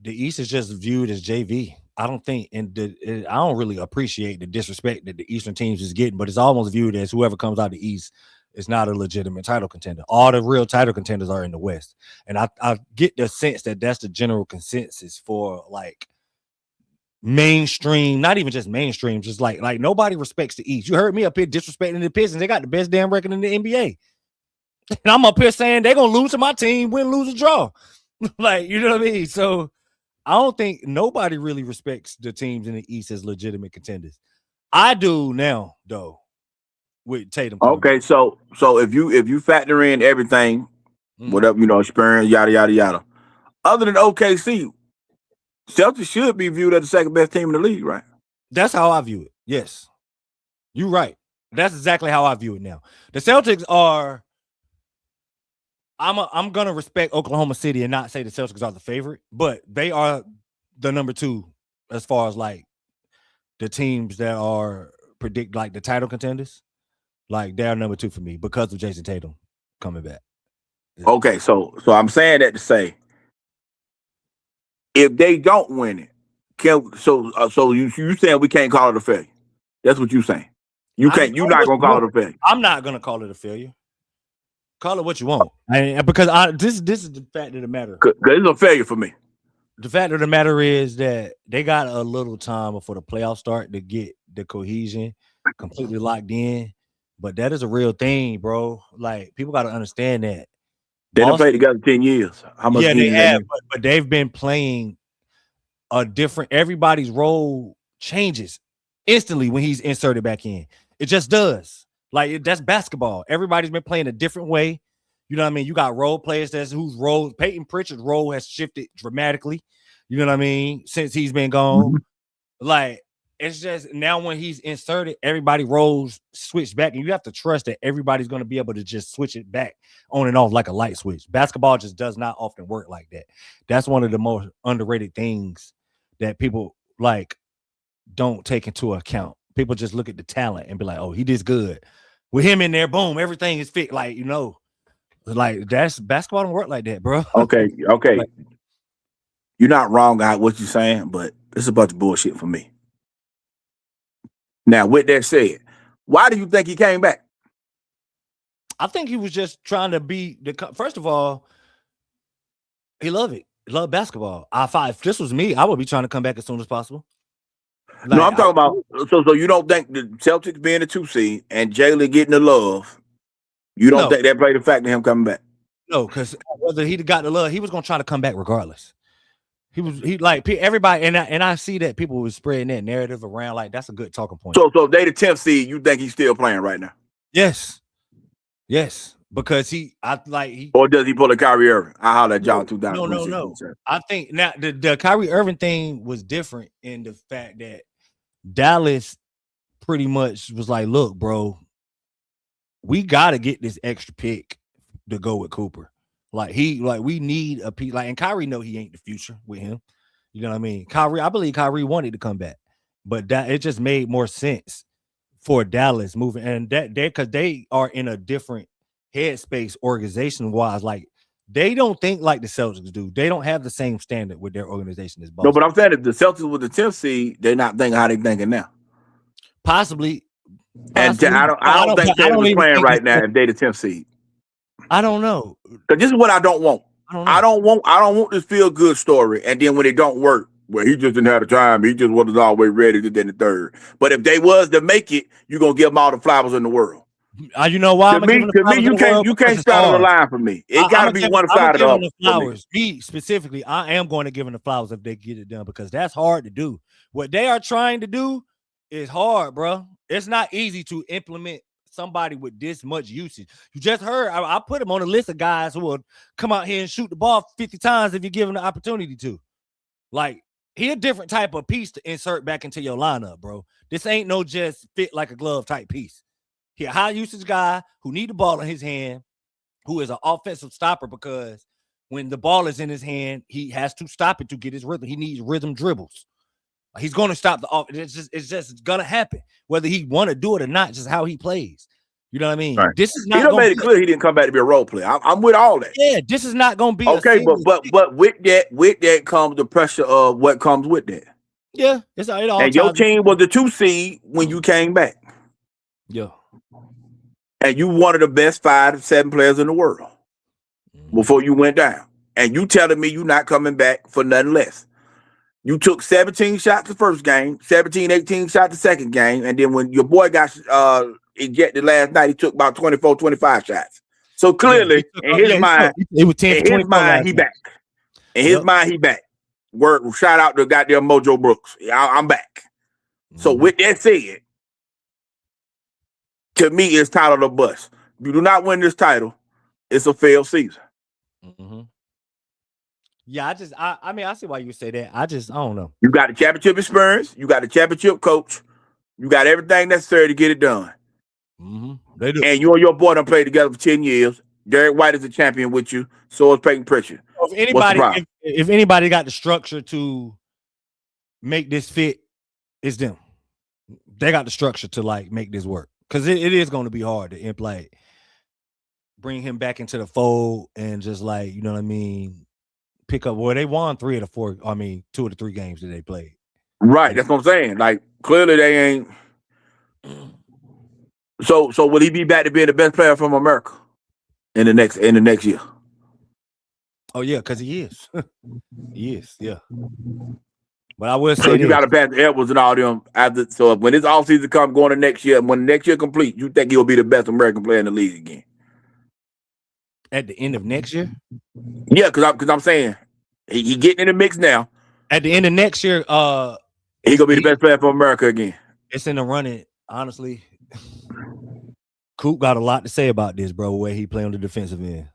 the East is just viewed as JV. I don't think, I don't really appreciate the disrespect that the Eastern teams is getting, but it's almost viewed as whoever comes out the East is not a legitimate title contender. All the real title contenders are in the West, and I get the sense that that's the general consensus for like mainstream, not even just mainstream, just like nobody respects the East. You heard me up here disrespecting the Pistons. They got the best damn record in the NBA, and I'm up here saying they're gonna lose to my team, win, lose, or draw. Like, you know what I mean? So I don't think nobody really respects the teams in the East as legitimate contenders. I do now, though, with Tatum. Okay, so if you factor in everything, whatever, experience, yada yada yada. Other than OKC, Celtics should be viewed as the second best team in the league, right? That's how I view it. Yes, you're right. That's exactly how I view it now. The Celtics are. I'm gonna respect Oklahoma City and not say the Celtics are the favorite, but they are the number 2 as far as like the teams that are predict like the title contenders. Like they're number 2 for me because of Jason Tatum coming back. Okay, so I'm saying that to say, if they don't win it, so you saying we can't call it a failure? That's what you saying. You're not gonna call it a failure. I'm not gonna call it a failure. Call it what you want, because this is the fact of the matter. Because it's a failure for me. The fact of the matter is that they got a little time before the playoffs start to get the cohesion completely locked in. But that is a real thing, bro. Like, people got to understand that. They done played together 10 years. How much? Yeah, they have, but they've been playing a different. Everybody's role changes instantly when he's inserted back in. It just does. Like, that's basketball. Everybody's been playing a different way. You know what I mean? You got role players whose role, Peyton Pritchard's role has shifted dramatically. You know what I mean? Since he's been gone. Mm-hmm. Like, it's just now when he's inserted, everybody roles switch back, and you have to trust that everybody's going to be able to just switch it back on and off like a light switch. Basketball just does not often work like that. That's one of the most underrated things that people like don't take into account. People just look at the talent and be like, "Oh, he did good." With him in there, boom, everything is fit. Like, like that's basketball don't work like that, bro. Okay. Like, you're not wrong about what you're saying, but it's a bunch of bullshit for me. Now, with that said, why do you think he came back? I think he was just trying to be first of all, he loved it. He loved basketball. If this was me, I would be trying to come back as soon as possible. Like, no, I'm talking about so you don't think the Celtics being the 2 seed and Jalen getting the love, you don't think that played a factor in him coming back? No, because whether he got the love, he was gonna try to come back regardless. He like everybody, and I see that people were spreading that narrative around. Like, that's a good talking point. So if they the 10th seed, you think he's still playing right now? Yes, because or does he pull a Kyrie Irving? I holler at John 2000. No. I think now the Kyrie Irving thing was different in the fact that Dallas pretty much was like, "Look, bro, we got to get this extra pick to go with Cooper. We need a piece. Like, and Kyrie know he ain't the future with him. You know what I mean? I believe Kyrie wanted to come back, but that it just made more sense for Dallas moving, and because they are in a different headspace organization wise. Like, they don't think like the Celtics do. They don't have the same standard with their organization as Boston. No, but I'm saying if the Celtics with the 10th seed, they're not thinking how they thinking now. Possibly. And I don't think Tatum's playing right now if they the 10th seed. I don't know. Because this is what I don't want. I don't want this feel good story. And then when it don't work, well, he just didn't have the time. He just wasn't always ready to then the third. But if they was to make it, you're gonna give them all the flowers in the world. You know why? To me, you can't start on the line for me. It gotta be one side of the flowers. Me specifically, I am going to give them the flowers if they get it done, because that's hard to do. What they are trying to do is hard, bro. It's not easy to implement somebody with this much usage. You just heard I put him on a list of guys who will come out here and shoot the ball 50 times if you give him the opportunity to. Like, he a different type of piece to insert back into your lineup, bro. This ain't no just fit like a glove type piece. He a high usage guy who need the ball in his hand, who is an offensive stopper, because when the ball is in his hand, he has to stop it to get his rhythm. He needs rhythm dribbles. He's going to stop the offense. It's just going to happen, whether he want to do it or not. Just how he plays. You know what I mean? Right. This is not. He done made it clear he didn't come back to be a role player. I'm with all that. Yeah, this is not going to be okay. But with that comes the pressure of what comes with that. Yeah, it all. And your team was the 2 seed when you came back. Yeah. And you one of the best 5 to 7 players in the world before you went down. And you telling me you not coming back for nothing less. You took 17 shots the first game, 17, 18 shots the second game. And then when your boy got ejected last night, he took about 24, 25 shots. So clearly, in his mind, it was 10 in his mind, he back. In his mind, he back. Word, shout out to goddamn Mojo Brooks. I'm back. So with that said, to me, it's title or bust. If you do not win this title, it's a failed season. Yeah, I mean, I see why you say that. I don't know. You got the championship experience. You got the championship coach. You got everything necessary to get it done. They do. And you and your boy done played together for 10 years. Derek White is a champion with you. So is Peyton Pritchard. If anybody got the structure to make this fit, it's them. They got the structure to like make this work. Because it is going to be hard to bring him back into the fold and just like, you know what I mean, pick up. Well, they won 2 of the 3 games that they played. Right, that's what I'm saying. Like clearly they ain't. So will he be back to being the best player from America in the next year? Oh yeah, because he is. He is, yeah. But I will say, so you got to pass Edwards and all them after. So when this offseason comes going to next year, when next year complete, you think he'll be the best American player in the league again? At the end of next year? Yeah, because I'm saying he getting in the mix now. At the end of next year, he gonna be the best player for America again. It's in the running, honestly. Coop got a lot to say about this, bro. Where he play on the defensive end.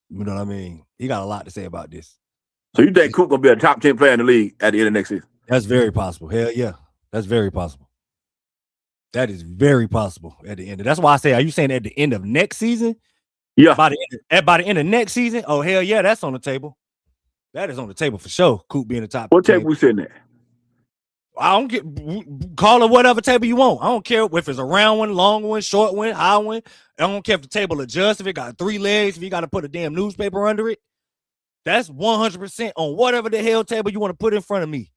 You know what I mean? He got a lot to say about this. So you think Coop gonna be a top 10 player in the league at the end of next season? That's very possible. Hell yeah, that's very possible. That is very possible at the end. That's why I say, are you saying at the end of next season? Yeah. By the end of next season? Oh hell yeah, that's on the table. That is on the table for sure. Coop being the top. What table we sitting at? I don't call it whatever table you want. I don't care if it's a round one, long one, short one, high one. I don't care if the table adjusts, if it got 3 legs, if you got to put a damn newspaper under it. That's 100% on whatever the hell table you want to put in front of me.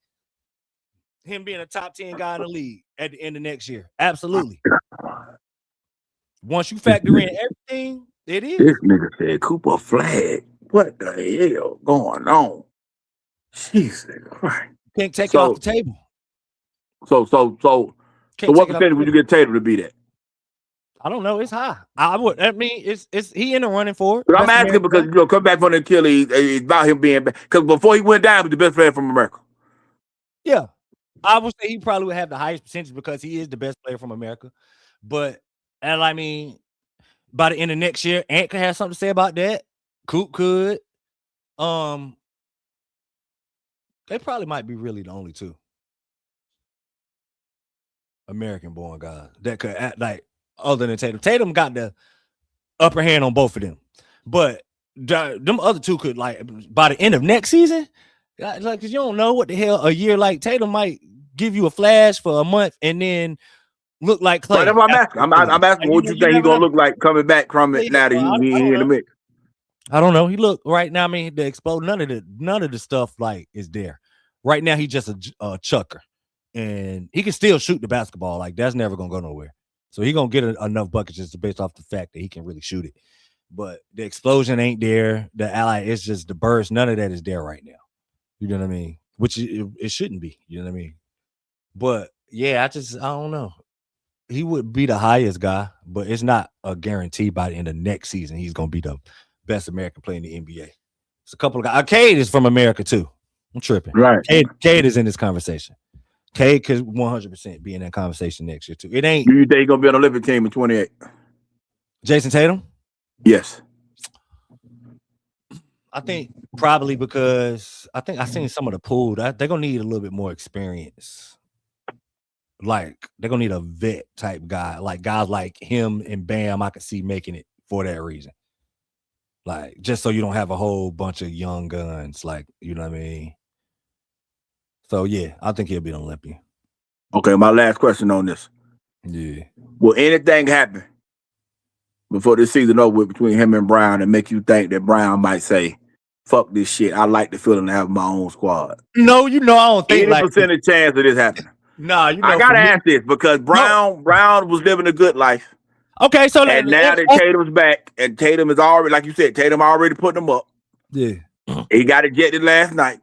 Him being a top 10 guy in the league at the end of next year. Absolutely. Once you factor in everything, it is. This nigga said Cooper flag. What the hell going on? Jesus Christ. Can't take it off the table. So what percentage would you get Tatum to be that? I don't know. It's high. I mean, it's he in the running for it. But I'm asking because come back from the Achilles. It's about him being back. Because before he went down, he was the best player from America. Yeah, I would say he probably would have the highest percentage because he is the best player from America. But and I mean, by the end of next year, Ant could have something to say about that. Coop could. They probably might be really the only 2 American-born guys that could act like other than Tatum. Tatum got the upper hand on both of them, but them other 2 could like by the end of next season, like because you don't know what the hell a year like Tatum might give you a flash for a month and then look like Clay. But that's what I'm asking. I'm asking what you think he's gonna look like coming back from it now that he in the mix. I don't know. He look right now. I mean, the explode. None of the stuff like is there right now. He's just a chucker, and he can still shoot the basketball. Like that's never gonna go nowhere. So he gonna get enough buckets just based off the fact that he can really shoot it. But the explosion ain't there. The ally is just the burst. None of that is there right now. You know what I mean? Which it shouldn't be. You know what I mean? But yeah, I don't know. He would be the highest guy, but it's not a guarantee by the end of next season he's gonna be the best American player in the NBA. It's a couple of guys. Cade is from America too. I'm tripping. Right. Cade is in this conversation. Cade could 100% be in that conversation next year too. It ain't. Do you think he's gonna be on the Olympic team in 28? Jason Tatum? Yes. I think probably because I think I've seen some of the pool. They're gonna need a little bit more experience. Like they're gonna need a vet type guy, like guys like him and Bam. I could see making it for that reason. Like just so you don't have a whole bunch of young guns, like you know what I mean. So yeah, I think he'll be an Olympian. Okay, my last question on this. Yeah. Will anything happen before this season over with between him and Brown and make you think that Brown might say, fuck this shit. I like the feeling to have my own squad. No, I don't think Any like percentage chance of this happening. Nah, I gotta ask this because Brown was living a good life. Okay, so and now that Tatum's back, and Tatum is already, like you said, Tatum already putting him up. Yeah, he got ejected last night.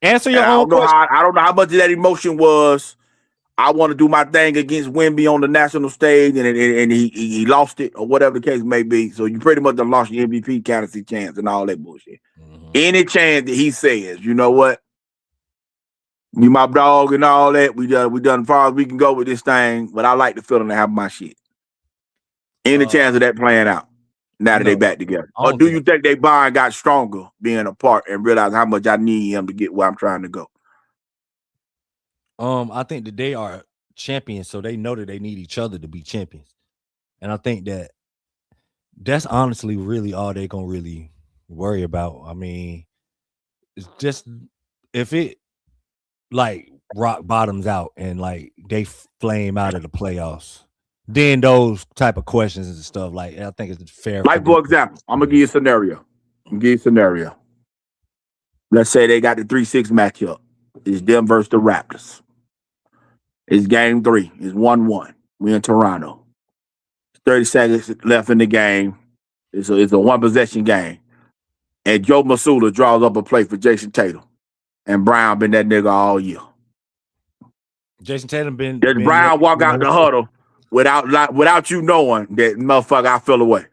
Answer your own question. I don't know how much of that emotion was. I want to do my thing against Wemby on the national stage, and he lost it, or whatever the case may be. So you pretty much have lost your MVP candidacy chance and all that bullshit. Mm-hmm. Any chance that he says, you know what, you my dog and all that, we done as far as we can go with this thing, but I like the feeling to have my shit. Any chance of that playing out now that they back together? Or do you think they bond got stronger being apart and realize how much I need him to get where I'm trying to go? I think that they are champions, so they know that they need each other to be champions. And I think that that's honestly really all they're gonna really worry about. I mean, it's just if it like rock bottoms out and like they flame out of the playoffs, then those type of questions and stuff, like I think it's fair. Like, for example, I'm gonna give you a scenario. Let's say they got the 3-6 matchup. It's them versus the Raptors. It's game 3. It's 1-1. We in Toronto. 30 seconds left in the game. It's a one possession game. And Joe Masula draws up a play for Jason Tatum. And Brown been that nigga all year. Jason Tatum been Brown walk out the huddle without you knowing that motherfucker I fell away.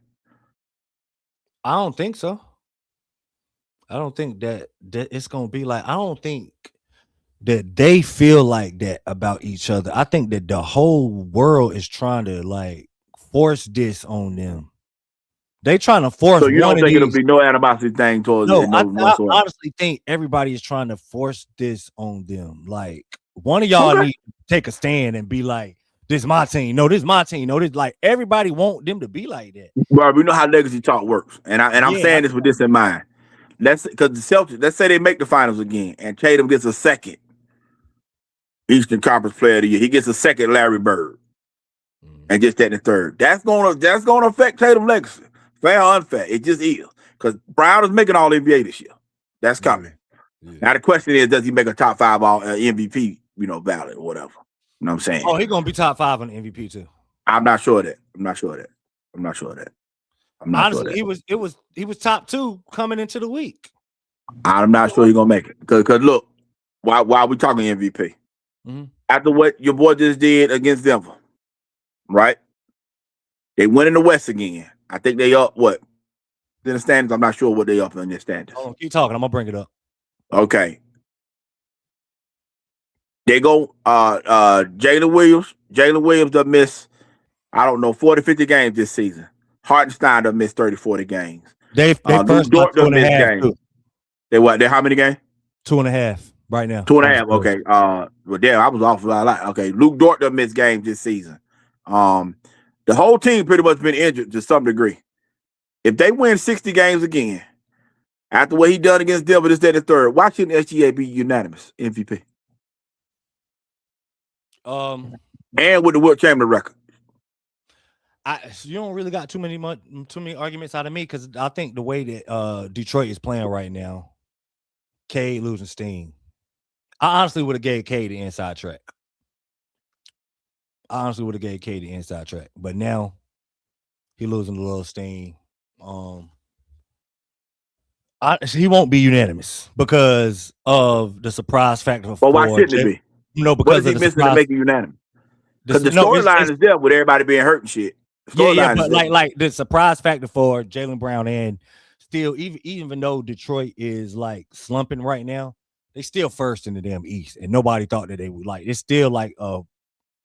I don't think so. I don't think that it's gonna be like, I don't think that they feel like that about each other. I think that the whole world is trying to like force this on them. They trying to force. So you don't think it'll be no animosity thing towards them? No, I honestly think everybody is trying to force this on them. Like one of y'all need to take a stand and be like, "This is my team. No, this is my team. No, this." Like everybody want them to be like that. Bro, we know how legacy talk works, and I'm saying this with this in mind. Because the Celtics, let's say they make the finals again, and Tatum gets a second Eastern Conference Player of the Year. He gets a second Larry Bird, and just that the third. That's gonna affect Tatum legacy. Fair or unfair, it just is. Because Brown is making all NBA this year. That's coming. Yeah. Now the question is, does he make a top 5 all MVP? Ballot or whatever. You know what I'm saying? Oh, he's gonna be top 5 on the MVP too. I'm not sure of that. Honestly, he was top 2 coming into the week. I'm not sure he's gonna make it. Because look, why we talking MVP? Mm-hmm. After what your boy just did against Denver, right? They went in the West again. I think they up what in the standings. I'm not sure what they up in their standings. Oh, keep talking. I'm gonna bring it up. Okay. They go Jalen Williams. Jalen Williams done miss, I don't know, 40, 50 games this season. Hartenstein done missed 30, 40 games. They first Dort done missed games. Too. They how many games? 2.5 right now. 2.5. Okay. Well, damn, I was off a lot. Okay. Luke Dort done missed games this season. The whole team pretty much been injured to some degree. If they win 60 games again, after what he done against Denver, this, that, and third, why shouldn't SGA be unanimous MVP? And with the Wilt Chamberlain record. You don't really got too many arguments out of me because I think the way that Detroit is playing right now, Cade losing steam. I honestly would have gave Cade the inside track. But now he losing a little steam. He won't be unanimous because of the surprise factor. Well, why shouldn't it be? No, because what is he missing to make it unanimous? Because the storyline is there with everybody being hurt and shit. Yeah, but like the surprise factor for Jaylen Brown, and still, even though Detroit is like slumping right now, they still first in the damn East, and nobody thought that they would like. It's still like a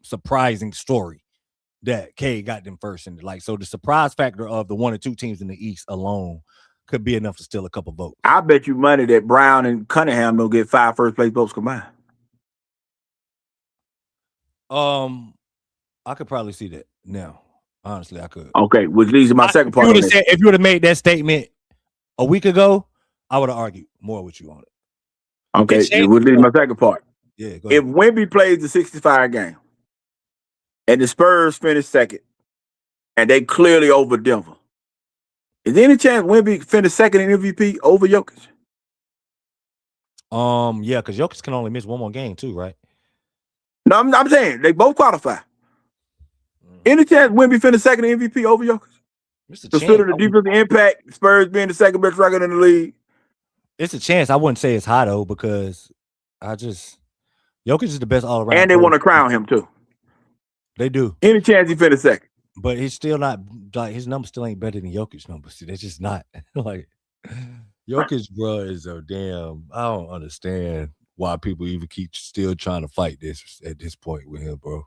surprising story that Cade got them first in. So the surprise factor of the 1 or 2 teams in the East alone could be enough to steal a couple votes. I bet you money that Brown and Cunningham don't get 5 first place votes combined. I could probably see that now. Honestly, I could. Okay, which leads to my second part. If you would have made that statement a week ago, I would have argued more with you on it. Okay, which leads to my second part. Yeah, go ahead. If Wemby plays the 65 game and the Spurs finish second and they clearly over Denver, is there any chance Wemby finish second in MVP over Jokic? Yeah, because Jokic can only miss one more game too, right? No, I'm saying they both qualify. Any chance Wemby finish second MVP over Jokic? It's a Consider chance. the defensive impact, Spurs being the second best record in the league. It's a chance. I wouldn't say it's high though, because Jokic is the best all around. And they want to crown him too. They do. Any chance he finish second? But he's still not, like, his numbers still ain't better than Jokic's numbers. See, they're just not. Like, Jokic, bro, is a damn. I don't understand why people even keep still trying to fight this at this point with him, bro.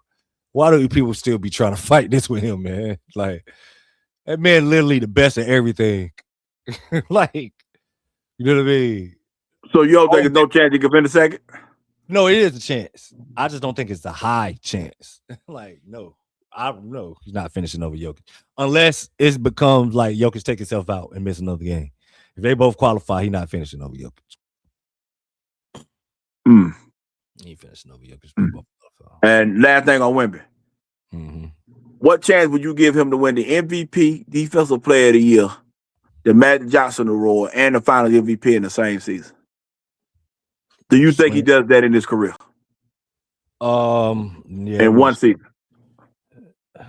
Why do people still be trying to fight this with him, man? Like, that man literally the best at everything. Like, you know what I mean? So you don't think there's no chance he can finish second? No, it is a chance. I just don't think it's a high chance. Like, no. I don't know. He's not finishing over Jokic. Unless it becomes like Jokic take himself out and miss another game. If they both qualify, he's not finishing over Jokic. He ain't finishing over Jokic. And last thing on Wemby. What chance would you give him to win the MVP, Defensive Player of the Year, the Magic Johnson Award, and the Finals MVP in the same season? Do you think he does that in his career? Yeah. In one season.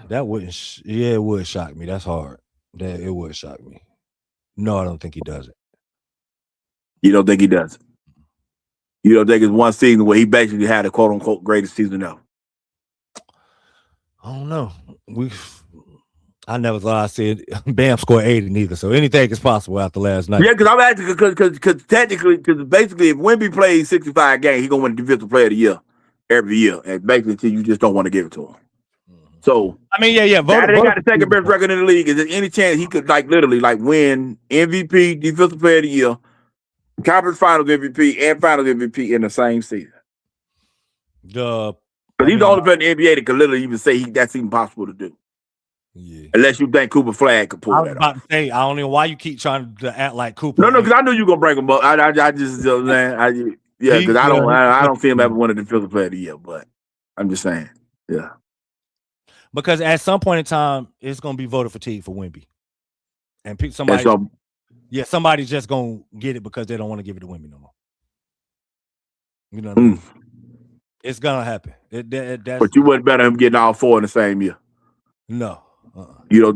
That wouldn't. It would shock me. That's hard. It would shock me. No, I don't think he does it. You don't think he does it? You don't think it's one season where he basically had a quote unquote greatest season ever? I don't know. I never thought I said Bam scored 80 neither. So anything is possible after last night. Yeah, because I'm asking because technically, because basically, if Wemby plays 65 games, he's gonna win the Defensive Player of the Year every year, and basically, until you just don't want to give it to him. So I mean, yeah. Now they got the second best record in the league. Is there any chance he could literally win MVP, Defensive Player of the Year, Conference Finals MVP, and Finals MVP in the same season? Because he's the only player in the NBA that could literally even say that's even possible to do. Yeah. Unless you think Cooper Flag could pull that off. I was about to say, I don't know why you keep trying to act like Cooper. No, because I knew you were gonna bring him up. I just man, because I don't see him ever win a Defensive Player of the Year, but I'm just saying, yeah. Because at some point in time, it's going to be voter fatigue for Wemby. And somebody's just going to get it because they don't want to give it to Wemby no more. You know what I mean? It's going to happen. But you wouldn't bet him getting all four in the same year. No. You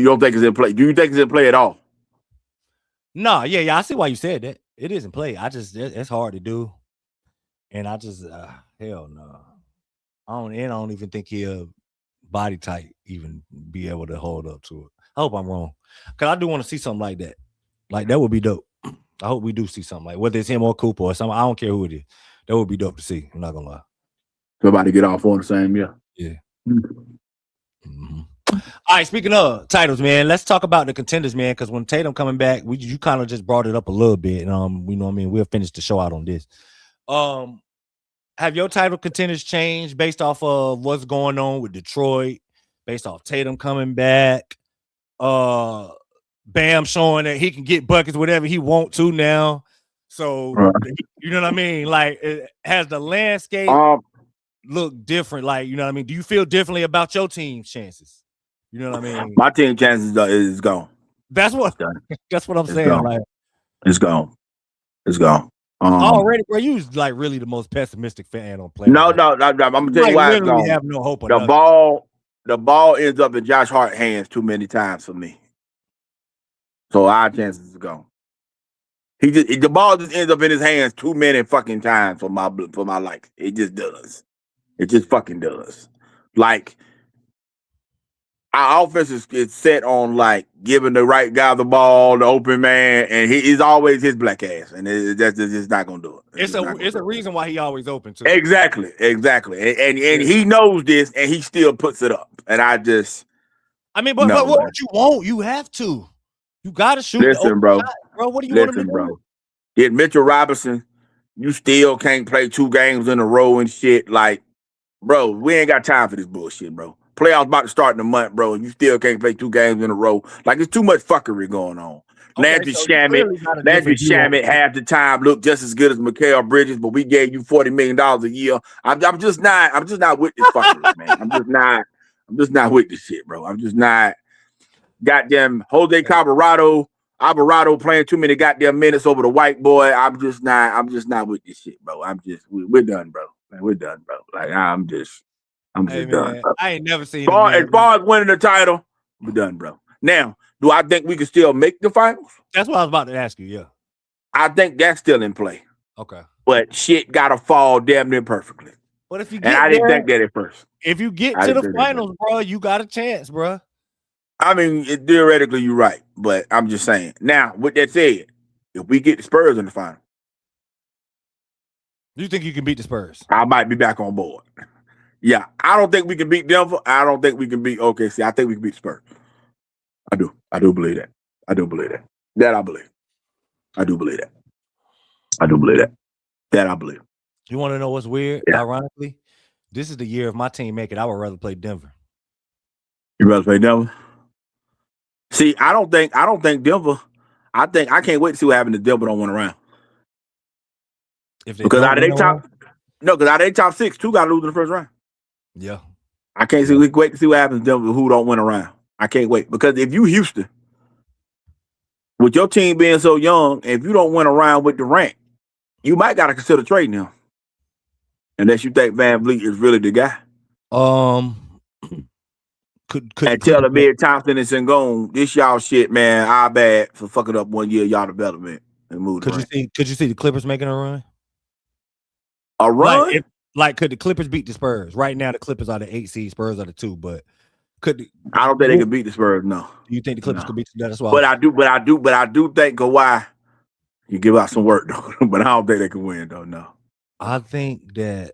don't think it's in play? Do you think it's in play at all? No, yeah. I see why you said that. It is in play. It's hard to do. And I just, hell no. I don't even think he'll body type even be able to hold up to it. I hope I'm wrong, because I do want to see something like that. Like, that would be dope. I hope we do see something like, whether it's him or Cooper or something. I don't care who it is. That would be dope to see. I'm not gonna lie. Somebody get all four in the same year. Yeah. All right. Speaking of titles, man, let's talk about the contenders, man. Because when Tatum coming back, you kind of just brought it up a little bit. You know what I mean? We'll finish the show out on this. Have your title contenders changed based off of what's going on with Detroit, based off Tatum coming back, Bam showing that he can get buckets whatever he want to now? So you know what I mean? Like, has the landscape look different? Like, you know what I mean? Do you feel differently about your team's chances? You know what I mean? My team chances is gone. That's what I'm saying. Gone. Like, it's gone. It's gone. Already, bro, you was like really the most pessimistic fan on player. No. I'm gonna tell you why it's gone. Have no hope. The ball ends up in Josh Hart's hands too many times for me. So our chances are gone. The ball just ends up in his hands too many fucking times for my life. It just does. It just fucking does. Like, our offense is set on like giving the right guy the ball, the open man, and he's always his black ass, and that's just not gonna do it. It's a reason why he always open too. Exactly, and he knows this, and he still puts it up. And but what would you want? You have to. You gotta shoot. Listen, bro. Shot, bro. What do you want to do? Get Mitchell Robinson. You still can't play 2 games in a row and shit. Like, bro, we ain't got time for this bullshit, bro. Playoffs about to start in a month, bro. You still can't play 2 games in a row. Like, it's too much fuckery going on. Landry Shamet half the time looked just as good as Mikal Bridges, but we gave you $40 million a year. I'm just not with this fuckery, man. I'm just not with this shit, bro. I'm just not. Goddamn Jose Colorado Alvarado playing too many goddamn minutes over the white boy. I'm just not with this shit, bro. We're done, bro. Man, we're done, bro. Like I'm just Hey, done. man, Bro. I ain't never seen As far as winning the title, we're done, bro. Now, do I think we can still make the finals? That's what I was about to ask you. Yeah, I think that's still in play. Okay, but shit gotta fall damn near perfectly. But if you and I didn't think that at first. If you get to the finals, bro, you got a chance, bro. I mean, theoretically, you're right, but I'm just saying. Now, with that said, if we get the Spurs in the final, you think you can beat the Spurs? I might be back on board. Yeah, I don't think we can beat Denver. I don't think we can beat OKC. I think we can beat Spurs. I do. I do believe that. I do believe that. That I believe. I do believe that. I do believe that. That I believe. You want to know what's weird? Yeah. Ironically, this is the year if my team make it, I would rather play Denver. You rather play Denver? See, I don't think Denver. I can't wait to see what happens if Denver don't win around. Because out of their top 6, 2 got to lose in the first round. Yeah. I can't see. We wait to see what happens to Denver who don't win around. I can't wait. Because if you Houston, with your team being so young, if you don't win around with Durant, you might got to consider trading him. Unless you think Van Vliet is really the guy. And tell Amir Thompson and Sengun, this y'all shit, man. I bad for fucking up 1 year y'all development and move. Could you see the Clippers making a run? A run? Could the Clippers beat the Spurs? Right now, the Clippers are the 8 seed, Spurs are the 2. But I don't think they can beat the Spurs. No. Do you think the Clippers could beat the? That's why. But I do think Kawhi, you give out some work though. But I don't think they can win though. No. I think that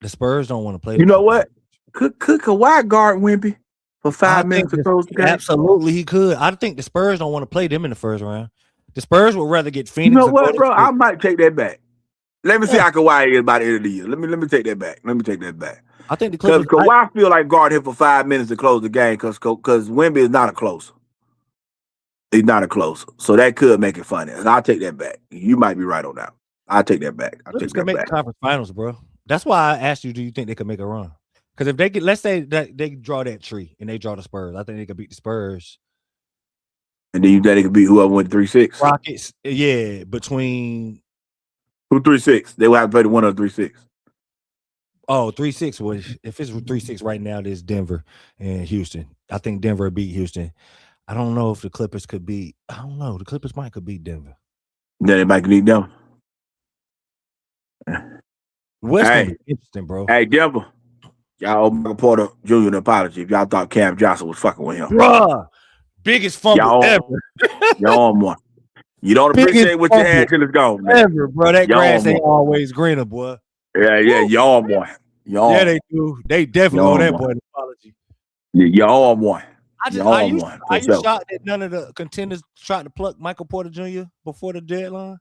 the Spurs don't want to play. You know what? Could Kawhi guard Wemby for 5 minutes to close the game? Absolutely, he could. I think the Spurs don't want to play them in the first round. The Spurs would rather get Phoenix. You know what, bro? I might take that back. Let me see how Kawhi is by the end of the year. Let me take that back. I think the Clippers. Because Kawhi feel like guard him for 5 minutes to close the game because Wemby is not a closer. He's not a closer. So that could make it funny. And I'll take that back. You might be right on that. I'll take that back. Clippers can make the conference finals, bro. That's why I asked you, do you think they could make a run? Because if they get, let's say that they draw that tree and they draw the Spurs, I think they could beat the Spurs. And then you think they could beat whoever went 3-6? Rockets, yeah, between who 3-6? They will have to play the winner of 3-6. Oh, 3-6 was if it's 3-6 right now, there's Denver and Houston. I think Denver beat Houston. I don't know if the Clippers could beat. I don't know. The Clippers could beat Denver. Then they might beat Denver. What's interesting, bro? Hey, Denver. Y'all owe Michael Porter Jr. an apology if y'all thought Cam Johnson was fucking with him. Bruh, biggest fumble ever. Y'all on one. You don't appreciate what you had till it's gone, man. Ever, bro. That grass ain't always greener, boy. Yeah, y'all on one. Yeah, they do. They definitely owe that boy an apology. Yeah, y'all on one. Are you shocked that none of the contenders tried to pluck Michael Porter Jr. before the deadline?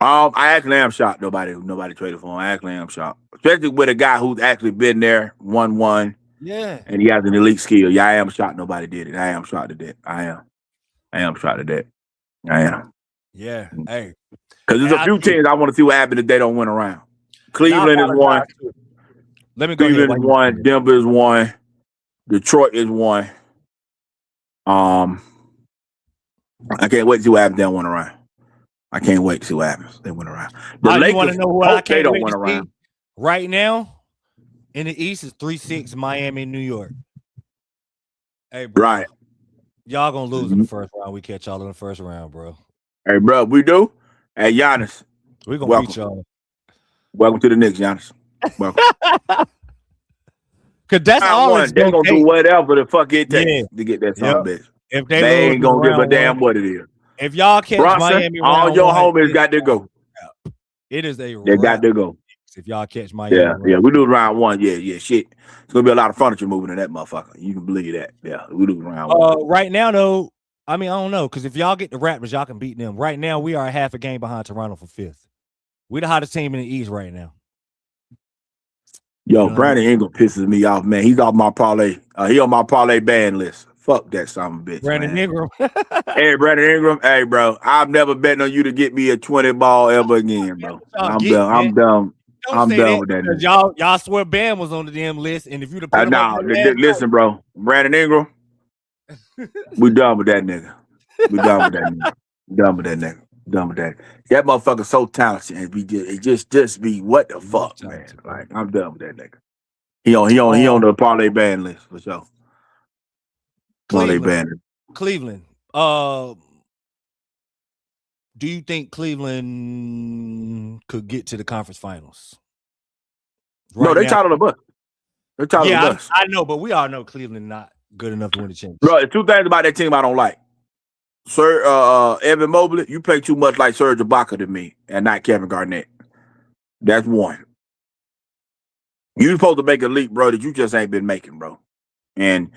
I actually am shocked. Nobody traded for him. I actually am shocked, especially with a guy who's actually been there, won. Yeah, and he has an elite skill. Yeah, I am shocked. Nobody did it. I am shocked at that. I am shocked at that. I am. Yeah, hey, because there's a few teams I want to see what happens if they don't win around. Cleveland is one. Let me go. Cleveland is one. Denver is one. Detroit is one. I can't wait to see what happens if they don't win around. I can't wait to see what happens. They went around. The Lakers, want to know what I can't don't win around. Right now, in the East is 3-6, Miami, New York. Hey, bro. Right. Y'all gonna lose in the first round. We catch y'all in the first round, bro. Hey, bro, we do. Hey, Giannis. We're gonna beat y'all. Welcome to the Knicks, Giannis. Welcome. Cause that's all they're gonna do whatever the fuck it takes to get that son of a bitch. If they ain't gonna give a damn what it is. If y'all catch Miami, all your homies got to go. It is they got to go. If y'all catch Miami, yeah, we do round one. Yeah, shit. It's gonna be a lot of furniture moving in that motherfucker. You can believe that. Yeah, we do round one. Right now, though, I mean, I don't know, because if y'all get the Raptors, y'all can beat them. Right now, we are half a game behind Toronto for 5th. We the hottest team in the East right now. Yo, Brandon Ingram pisses me off, man. He's off my parlay. He on my parlay ban list. Fuck that son of a bitch. Brandon Ingram. Hey, Brandon Ingram. Hey, bro. I've never betting on you to get me a 20 ball ever again, bro. I'm done with that. Y'all swear Bam was on the damn list, and if you'd have listen, bro. Brandon Ingram. We done with that nigga. We done with that nigga. Done with that nigga. Done with that. That motherfucker so talented, and it just be what the fuck, man. Like I'm done with that nigga. He on the parlay ban list for sure. Parlay ban. Cleveland. Do you think Cleveland could get to the conference finals? No, they tied on the bus. They're tied on the bus. I know, but we all know Cleveland not good enough to win the championship. Bro, there's two things about that team I don't like. Sir, Evan Mobley, you play too much like Serge Ibaka to me, and not Kevin Garnett. That's one. You supposed to make a leap, bro, that you just ain't been making, bro. And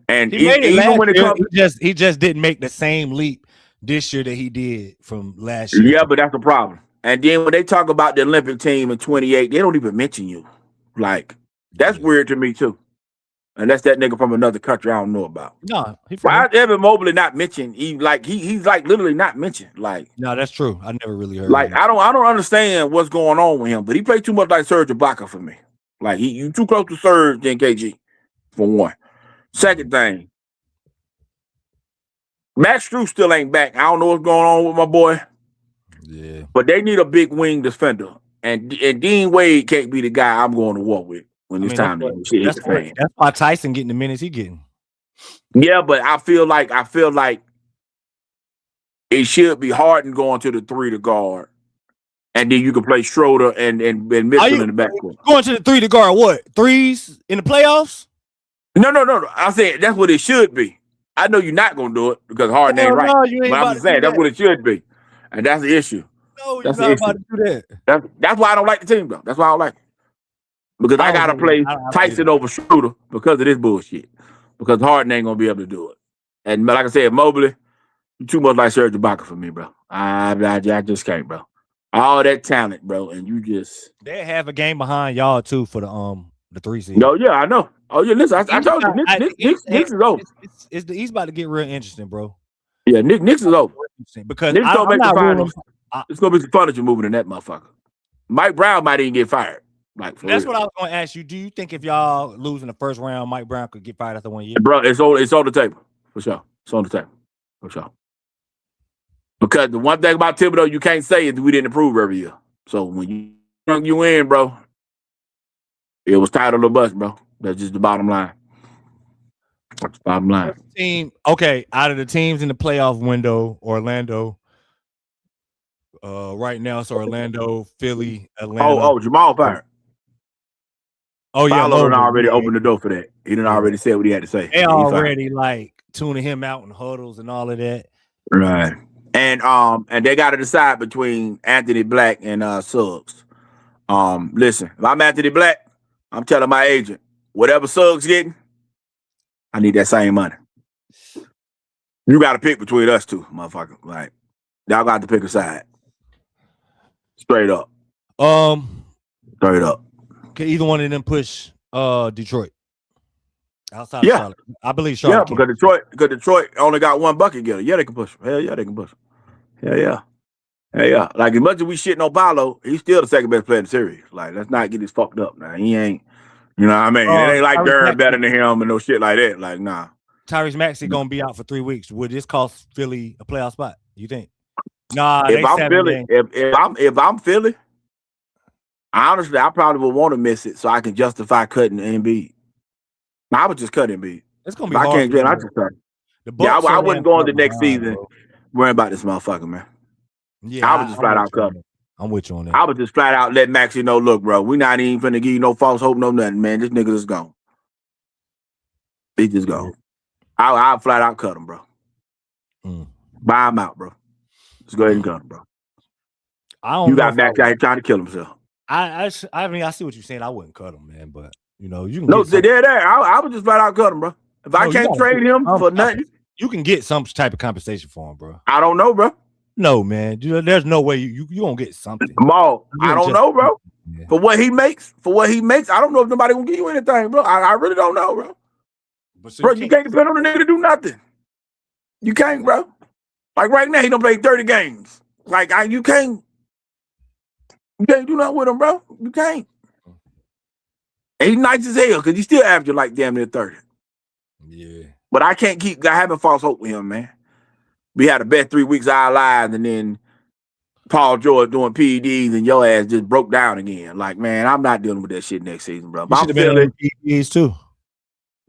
even when it comes, he just didn't make the same leap this year that he did from last year. Yeah, but that's the problem. And then when they talk about the Olympic team in 28, they don't even mention you. Like, that's weird to me too. Unless that nigga from another country I don't know about. No, why is Evan Mobley not mentioned? He's like literally not mentioned. Like, no, that's true. I never really heard. Like, I don't understand what's going on with him, but he played too much like Serge Ibaka for me. Like, you too close to Serge than KG, for one. Second thing, Max Strus still ain't back. I don't know what's going on with my boy. Yeah, but they need a big wing defender, and Dean Wade can't be the guy I'm going to war with. When it's time to hit the fan. That's why Tyson getting the minutes he getting. Yeah, but I feel like it should be Harden going to the 3 to guard, and then you can play Schroeder and Mitchell in the backcourt. Going to the 3 to guard what? Threes in the playoffs? No. I said that's what it should be. I know you're not gonna do it because Harden ain't right. But I'm just saying that's what it should be, and that's the issue. No, you're not about to do that. That's why I don't like the team though. That's why I don't like it. Because I gotta play Tyson over Schroeder because of this bullshit. Because Harden ain't gonna be able to do it. And like I said, Mobley, you too much like Serge Ibaka for me, bro. I just can't, bro. All that talent, bro, and you just they have a game behind y'all too for the 3 seed. No, yeah, I know. Oh yeah, listen, I told you, Knicks is over. He's about to get real interesting, bro. Yeah, Knicks is over because Knicks don't make the finals. It's gonna be some furniture moving in that motherfucker. Mike Brown might even get fired. Like, that's what I was going to ask you. Do you think if y'all lose in the first round, Mike Brown could get fired after 1 year? Bro, it's on the table for sure. It's on the table for sure. Because the one thing about Thibodeau you can't say is we didn't improve every year. So when you in, bro, it was tied on the bus, bro. That's just the bottom line. That's the bottom line. Okay, out of the teams in the playoff window, Orlando. Right now, it's Orlando, Philly, Atlanta. Oh, Jamal fired. Oh yeah, Logan already opened the door for that. He done already said what he had to say. They already like tuning him out in huddles and all of that. Right. And they got to decide between Anthony Black and Suggs. Listen, if I'm Anthony Black, I'm telling my agent, whatever Suggs getting, I need that same money. You got to pick between us two, motherfucker. Like, y'all got to pick a side. Straight up. Straight up. Can either one of them push Detroit? Outside of Charlotte. I believe Charlotte. Yeah, because Detroit only got one bucket getter. Yeah, they can push him. Hell yeah, they can push him. Hell yeah. Hell yeah. Like, as much as we shitting on Paolo, he's still the second best player in the series. Like, let's not get this fucked up now. He ain't, you know what I mean? It ain't like Durant better than him and no shit like that. Like, nah. Tyrese Maxey gonna be out for 3 weeks. Would this cost Philly a playoff spot? You think? Nah, if I'm Philly, honestly, I probably would want to miss it so I can justify cutting Embiid. I would just cut Embiid. It's gonna be hard. I just cut. I wouldn't go into next season worrying about this motherfucker, man. Yeah, I would just flat out cut him. I'm with you on that. I would just flat out let Maxey know, look, bro, we not even finna give you no false hope, no nothing, man. This nigga is gone. He just gone. I'll flat out cut him, bro. Buy him out, bro. Just go ahead and cut him, bro. You got Max out here trying to kill himself. I mean, I see what you're saying. I wouldn't cut him, man, but you know, you can. No, they're there. I would just flat out cut him, bro. If I can't trade him for nothing, you can get some type of compensation for him, bro. I don't know, bro. No, man. There's no way you gonna get something. Maul, I don't know, bro. Yeah. For what he makes, I don't know if nobody gonna give you anything, bro. I really don't know, bro. But so you can't depend on the nigga to do nothing. You can't, bro. Like right now, he don't play 30 games. Like you can't do nothing with him, bro. You can't. And he's nice as hell because he's still averaging like damn near 30. Yeah. But I can't keep having false hope with him, man. we had the best 3 weeks of our lives, and then Paul George doing PEDs, and your ass just broke down again. Like, man, I'm not dealing with that shit next season, bro. He should have been on the PEDs too.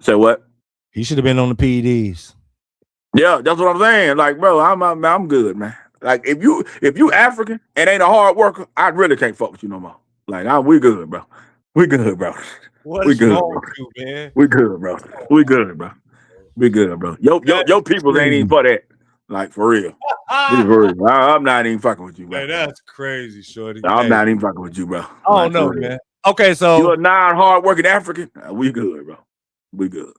Say what? He should have been on the PEDs. Yeah, that's what I'm saying. Like, bro, I'm good, man. Like, if you African and ain't a hard worker, I really can't fuck with you no more. Like, we good, bro. We good, bro. What is wrong with you, man? We good, bro. We good, bro. We good, bro. Your people ain't even for that. Like, for real. I'm not even fucking with you, bro. Man, that's crazy, shorty. I'm not even fucking with you, bro. Oh, no, man. Okay, so you're a non-hard-working African. We good, bro. We good.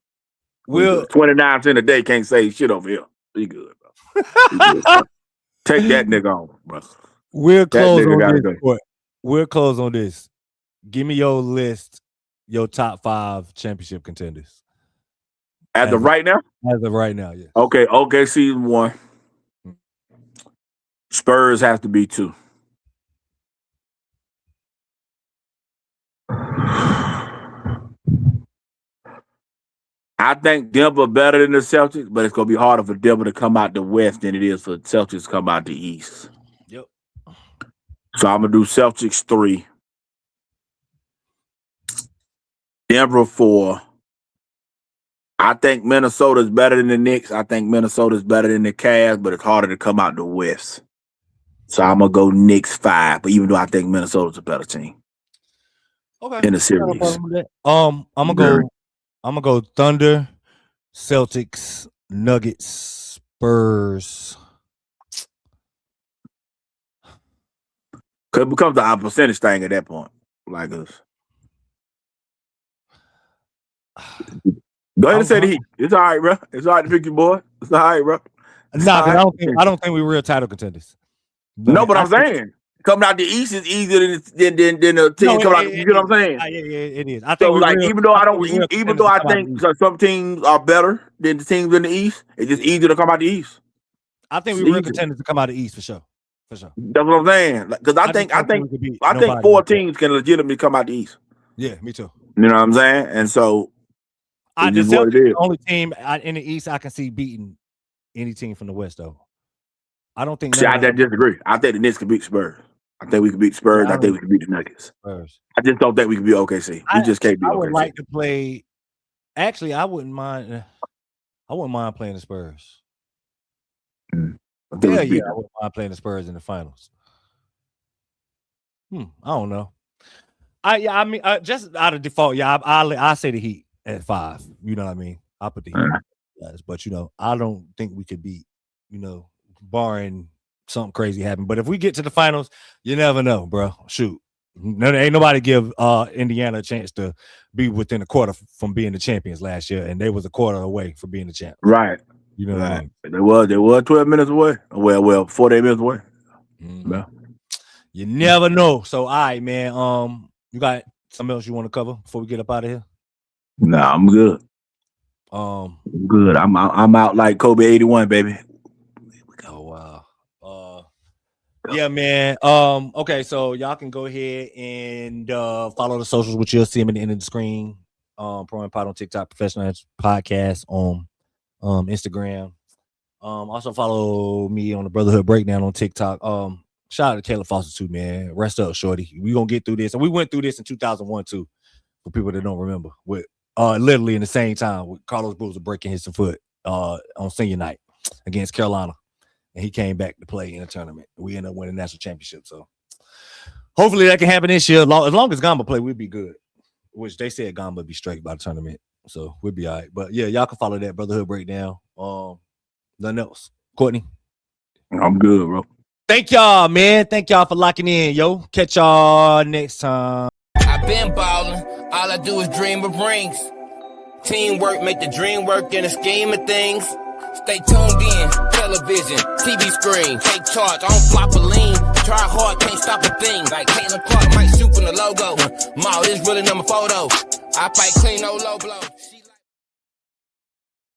We'll 29% a day can't say shit over here. We good, bro. We good, bro. Take that nigga on, bro. We'll close on this. We'll close on this. Give me your list, your top 5 championship contenders. As of right now? As of right now, yeah. Okay, season 1. Spurs have to be 2. I think Denver better than the Celtics, but it's going to be harder for Denver to come out the West than it is for the Celtics to come out the East. Yep. So I'm going to do Celtics 3. Denver 4. I think Minnesota's better than the Knicks. I think Minnesota's better than the Cavs, but it's harder to come out the West. So I'm going to go Knicks 5, but even though I think Minnesota's a better team. Okay. In the series. I'm gonna go Thunder, Celtics, Nuggets, Spurs. Cause it becomes a percentage thing at that point, like us. Go ahead and say the Heat. It's all right, bro. It's all right to pick your boy. It's all right, bro. Nah, I don't think we're real title contenders. No, but I'm saying coming out the East is easier than the team coming out. You know what I'm saying? Yeah, it is. I think so like even though I think some teams are better than the teams in the East, it's just easier to come out the East. I think we're real contenders to come out the East for sure. For sure. That's what I'm saying. Because I think 4 teams can legitimately come out the East. Yeah, me too. You know what I'm saying? And so the Celtics is the only team in the East I can see beating any team from the West though. I don't think. I disagree. I think the Knicks can beat Spurs. I think we can beat Spurs. I think we can beat the Nuggets. Spurs. I just don't think we can beat OKC. We just can't beat OKC. I would like to play. Actually, I wouldn't mind. I wouldn't mind playing the Spurs. I wouldn't mind playing the Spurs in the finals. I don't know. I mean, just out of default, I say the Heat at 5. You know what I mean? I'll put the Heat, but I don't think we could beat. Barring something crazy happen. But if we get to the finals, you never know, bro. Shoot. Ain't nobody give Indiana a chance to be within a quarter from being the champions last year, and they was a quarter away from being the champ. Right. You know what I mean? They were 12 minutes away. Well, 48 minutes away. Yeah. You never know. So, all right, man. You got something else you want to cover before we get up out of here? Nah, I'm good. Good. I'm out like Kobe 81, baby. Oh wow. Yeah, man. Okay, so y'all can go ahead and follow the socials, which you'll see them at the end of the screen. Pro and Pod on TikTok, Professional Podcast on Instagram. Also follow me on the Brotherhood Breakdown on TikTok. Shout out to Caleb Foster too, man. Rest up, shorty. We gonna get through this, and we went through this in 2001 too. For people that don't remember, with literally in the same time with Carlos Boozer breaking his foot on senior night against Carolina. And he came back to play in a tournament. We ended up winning national championship. So hopefully that can happen this year. As long as Gamba play, we'll be good. Which they said Gamba would be straight by the tournament. So we'll be all right. But yeah, y'all can follow that Brotherhood Breakdown. Nothing else. Courtney? I'm good, bro. Thank y'all, man. Thank y'all for locking in, yo. Catch y'all next time. I've been ballin'. All I do is dream of rings. Teamwork make the dream work in the scheme of things. Stay tuned in, television, TV screen, take charge, I don't flop a lean. Try hard, can't stop a thing. Like Caitlin Clark might shoot from the logo. Ma, this really number photo. I fight clean, no low blow.